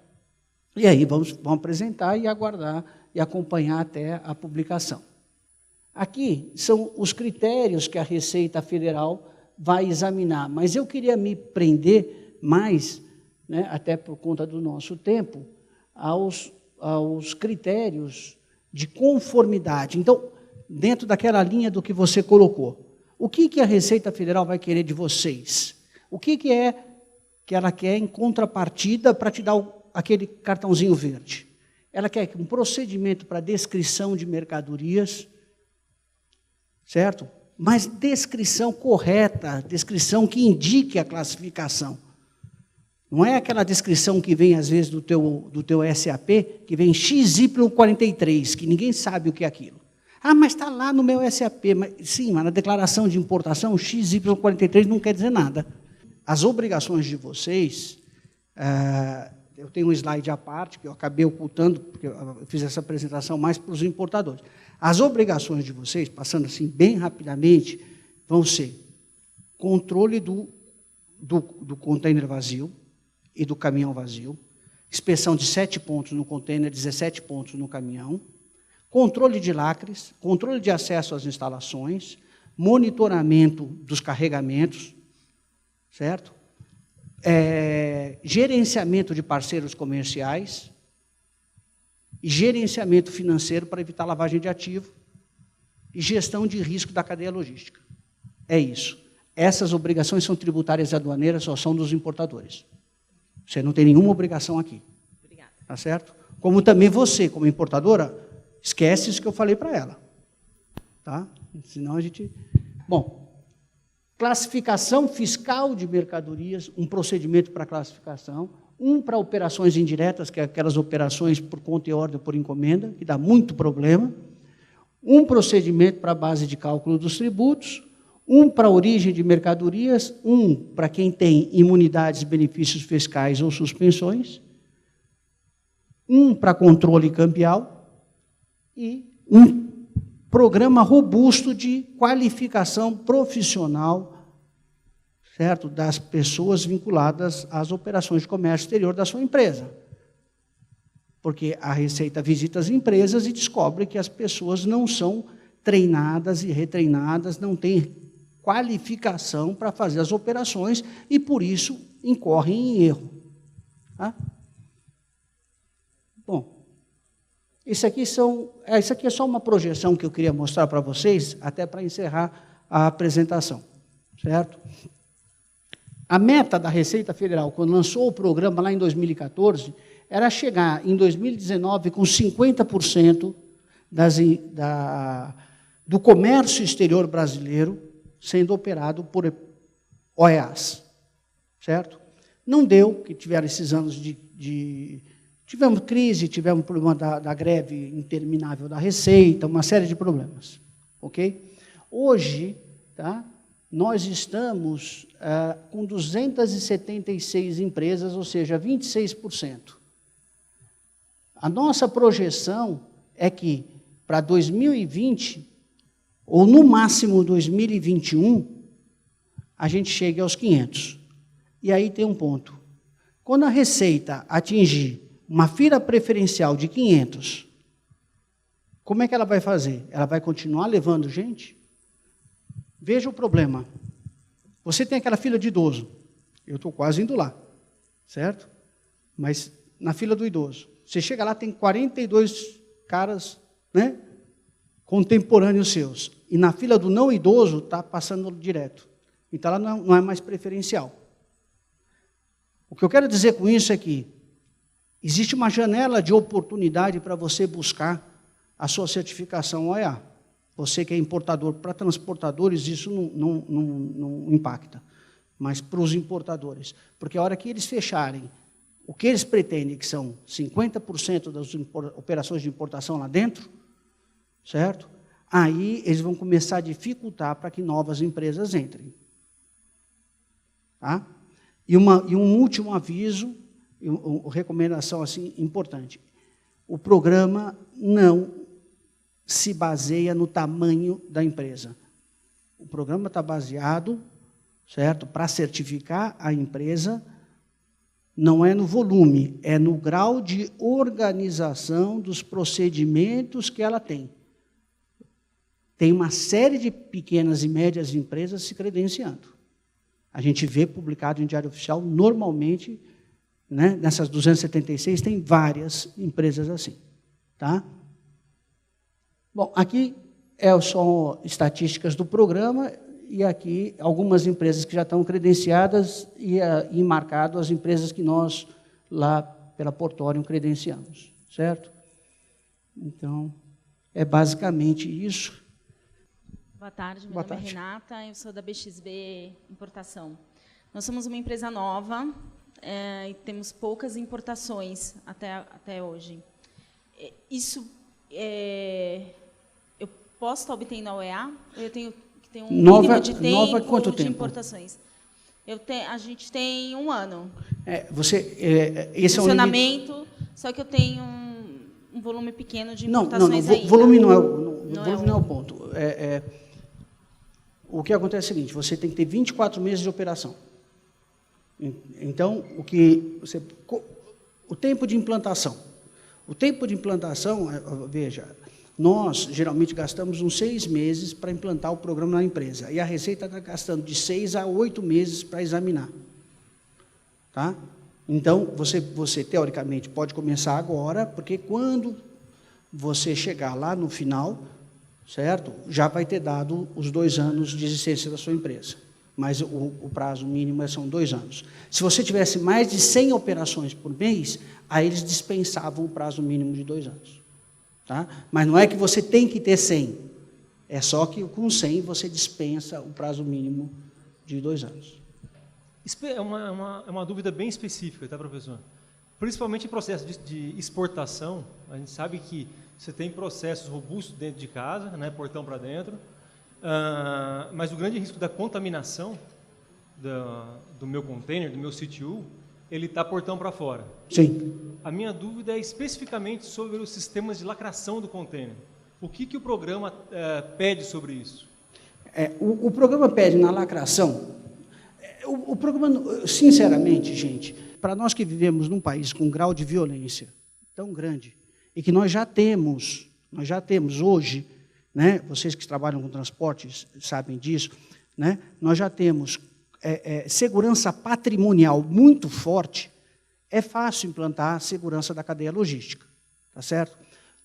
E aí vamos apresentar e aguardar e acompanhar até a publicação. Aqui são os critérios que a Receita Federal vai examinar, mas eu queria me prender mais, né, até por conta do nosso tempo, aos critérios de conformidade. Então, dentro daquela linha do que você colocou, o que a Receita Federal vai querer de vocês? O que é que ela quer em contrapartida para te dar aquele cartãozinho verde? Ela quer um procedimento para descrição de mercadorias, certo? Mas descrição correta, descrição que indique a classificação. Não é aquela descrição que vem, às vezes, do teu SAP, que vem XY43, que ninguém sabe o que é aquilo. Ah, mas está lá no meu SAP. Sim, mas na declaração de importação, XY43 não quer dizer nada. As obrigações de vocês, eu tenho um slide à parte, que eu acabei ocultando, porque eu fiz essa apresentação mais para os importadores. As obrigações de vocês, passando assim bem rapidamente, vão ser controle do container vazio e do caminhão vazio, inspeção de 7 pontos no container, 17 pontos no caminhão, controle de lacres, controle de acesso às instalações, monitoramento dos carregamentos, certo? Gerenciamento de parceiros comerciais e gerenciamento financeiro para evitar lavagem de ativo e gestão de risco da cadeia logística. É isso. Essas obrigações são tributárias e aduaneiras, só são dos importadores. Você não tem nenhuma obrigação aqui. Obrigada. Tá certo? Como também você, como importadora, esquece isso que eu falei para ela. Tá? Senão a gente... Bom, classificação fiscal de mercadorias, um procedimento para classificação, um para operações indiretas, que é aquelas operações por conta e ordem por encomenda, que dá muito problema, um procedimento para a base de cálculo dos tributos, um para a origem de mercadorias, um para quem tem imunidades, benefícios fiscais ou suspensões, um para controle cambial e um programa robusto de qualificação profissional, certo, das pessoas vinculadas às operações de comércio exterior da sua empresa. Porque a Receita visita as empresas e descobre que as pessoas não são treinadas e retreinadas, não têm qualificação para fazer as operações e, por isso, incorrem em erro. Tá? Bom, isso aqui é só uma projeção que eu queria mostrar para vocês, até para encerrar a apresentação, certo? A meta da Receita Federal, quando lançou o programa lá em 2014, era chegar em 2019 com 50% do comércio exterior brasileiro sendo operado por OEAs, certo? Não deu, que tiveram esses anos tivemos crise, tivemos problema da greve interminável da Receita, uma série de problemas, ok? Hoje, tá, nós estamos com 276 empresas, ou seja, 26%. A nossa projeção é que, para 2020, ou no máximo 2021, a gente chegue aos 500. E aí tem um ponto. Quando a Receita atingir uma fila preferencial de 500, como é que ela vai fazer? Ela vai continuar levando gente? Veja o problema. Você tem aquela fila de idoso. Eu estou quase indo lá, certo? Mas na fila do idoso. Você chega lá, tem 42 caras, né, contemporâneos seus. E na fila do não idoso, está passando direto. Então, ela não é mais preferencial. O que eu quero dizer com isso é que existe uma janela de oportunidade para você buscar a sua certificação OEA. Você que é importador, para transportadores, isso não impacta. Mas para os importadores. Porque a hora que eles fecharem o que eles pretendem, que são 50% das operações de importação lá dentro, certo? Aí eles vão começar a dificultar para que novas empresas entrem. Tá? E um último aviso, uma recomendação assim, importante. O programa não se baseia no tamanho da empresa. O programa está baseado, certo, para certificar a empresa. Não é no volume, é no grau de organização dos procedimentos que ela tem. Tem uma série de pequenas e médias empresas se credenciando. A gente vê publicado em Diário Oficial, normalmente, né, nessas 276, tem várias empresas assim. Tá? Bom, aqui são estatísticas do programa, e aqui algumas empresas que já estão credenciadas e marcado as empresas que nós, lá pela Portório, credenciamos, certo? Então, é basicamente isso. Boa tarde, meu nome é Renata, eu sou da BXB Importação. Nós somos uma empresa nova e temos poucas importações até hoje. Isso, eu posso estar obtendo a OEA? Eu tenho que ter um mínimo de tempo quanto de tempo? Importações. A gente tem 1 ano. Esse funcionamento, é um limite... só que eu tenho um volume pequeno de importações ainda. Volume não é o ponto. O que acontece é o seguinte, você tem que ter 24 meses de operação. Então, o tempo de implantação. O tempo de implantação, veja, nós geralmente gastamos uns 6 meses para implantar o programa na empresa, e a Receita está gastando de 6 a 8 meses para examinar. Tá? Então, você teoricamente pode começar agora, porque quando você chegar lá no final, certo? Já vai ter dado os 2 anos de existência da sua empresa. mas o prazo mínimo são 2 anos. Se você tivesse mais de 100 operações por mês, aí eles dispensavam o prazo mínimo de 2 anos. Tá? Mas não é que você tem que ter 100, é só que com 100 você dispensa o prazo mínimo de 2 anos. É uma dúvida bem específica, tá, professor? Principalmente em processo de exportação, a gente sabe que você tem processos robustos dentro de casa, né, portão para dentro, mas o grande risco da contaminação do meu container, do meu CTU, ele está portão para fora. Sim. A minha dúvida é especificamente sobre os sistemas de lacração do container. O que o programa pede sobre isso? O programa pede na lacração, o programa, sinceramente, gente, para nós que vivemos num país com um grau de violência tão grande, e que nós já temos hoje, né, vocês que trabalham com transportes sabem disso, né, nós já temos segurança patrimonial muito forte, é fácil implantar a segurança da cadeia logística, tá certo?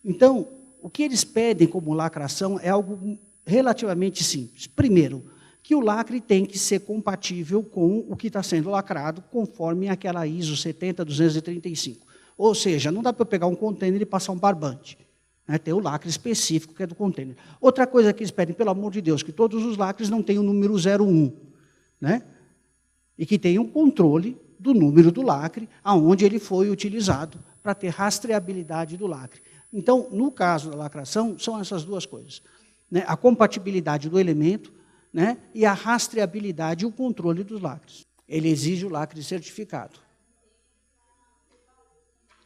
Então, o que eles pedem como lacração é algo relativamente simples. Primeiro, que o lacre tem que ser compatível com o que está sendo lacrado, conforme aquela ISO 70235. Ou seja, não dá para eu pegar um container e passar um barbante. Né? Tem o lacre específico que é do container. Outra coisa que eles pedem, pelo amor de Deus, que todos os lacres não tenham o número 01. Né? E que tenham controle do número do lacre, aonde ele foi utilizado, para ter rastreabilidade do lacre. Então, no caso da lacração, são essas duas coisas. Né? A compatibilidade do elemento, né? E a rastreabilidade e o controle dos lacres. Ele exige o lacre certificado.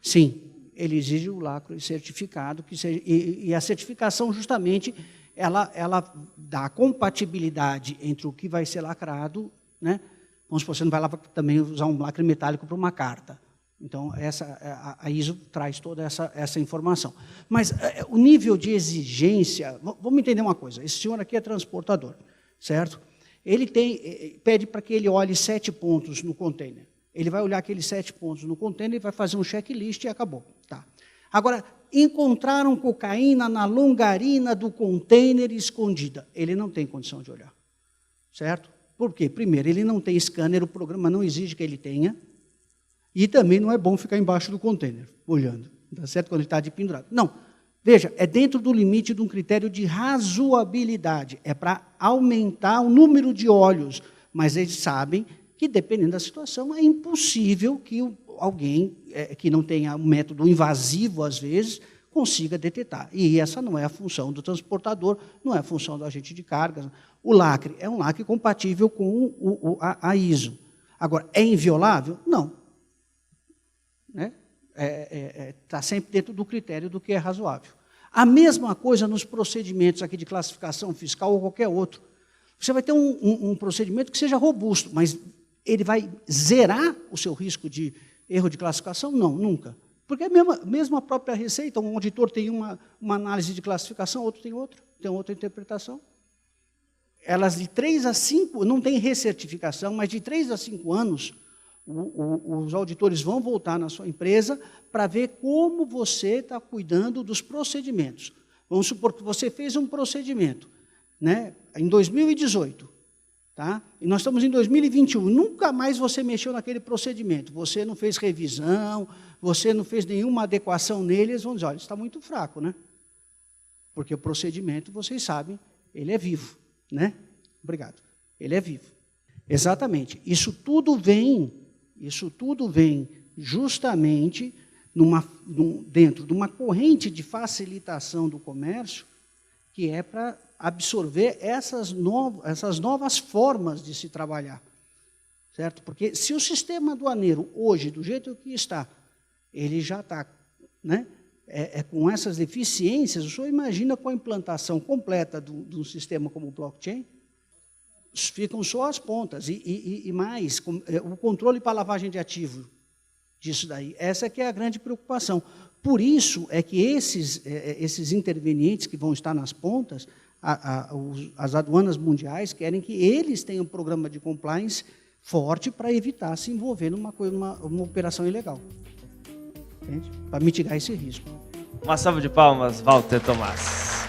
Sim, ele exige o lacre certificado, e a certificação, justamente, ela dá a compatibilidade entre o que vai ser lacrado, né? Vamos supor, você não vai lá também usar um lacre metálico para uma carta. Então, a ISO traz toda essa informação. Mas o nível de exigência... Vamos entender uma coisa. Esse senhor aqui é transportador, certo? Ele pede para que ele olhe 7 pontos no container. Ele vai olhar aqueles 7 pontos no container e vai fazer um checklist e acabou. Tá. Agora, encontraram cocaína na longarina do container escondida. Ele não tem condição de olhar, certo? Por quê? Primeiro, ele não tem scanner, o programa não exige que ele tenha, e também não é bom ficar embaixo do container, olhando, tá certo? Quando ele está de pendurado. Não, veja, é dentro do limite de um critério de razoabilidade, é para aumentar o número de olhos, mas eles sabem que, dependendo da situação, é impossível que alguém que não tenha um método invasivo, às vezes, consiga detectar. E essa não é a função do transportador, não é a função do agente de cargas. O lacre é um lacre compatível com a ISO. Agora, é inviolável? Não. Está sempre dentro do critério do que é razoável. A mesma coisa nos procedimentos aqui de classificação fiscal ou qualquer outro. Você vai ter um procedimento que seja robusto, mas ele vai zerar o seu risco de erro de classificação? Não, nunca. Porque é mesmo a própria Receita, um auditor tem uma análise de classificação, outro tem outra interpretação. Elas de 3 a 5, não tem recertificação, mas de 3 a 5 anos, os auditores vão voltar na sua empresa para ver como você está cuidando dos procedimentos. Vamos supor que você fez um procedimento, né, em 2018, tá? E nós estamos em 2021, nunca mais você mexeu naquele procedimento, você não fez revisão, você não fez nenhuma adequação nele, eles vão dizer, olha, está muito fraco, né? Porque o procedimento, vocês sabem, ele é vivo, né? Obrigado. Ele é vivo. Exatamente. Isso tudo vem justamente dentro de uma corrente de facilitação do comércio, que é para absorver essas novas formas de se trabalhar, certo? Porque se o sistema aduaneiro hoje, do jeito que está, ele já está, né, com essas deficiências, o senhor imagina com a implantação completa de um sistema como o blockchain, ficam só as pontas, e mais, o controle para lavagem de ativo disso daí. Essa que é a grande preocupação. Por isso é que esses intervenientes que vão estar nas pontas, as aduanas mundiais querem que eles tenham um programa de compliance forte para evitar se envolver numa operação ilegal. Para mitigar esse risco. Uma salva de palmas, Walter Tomás.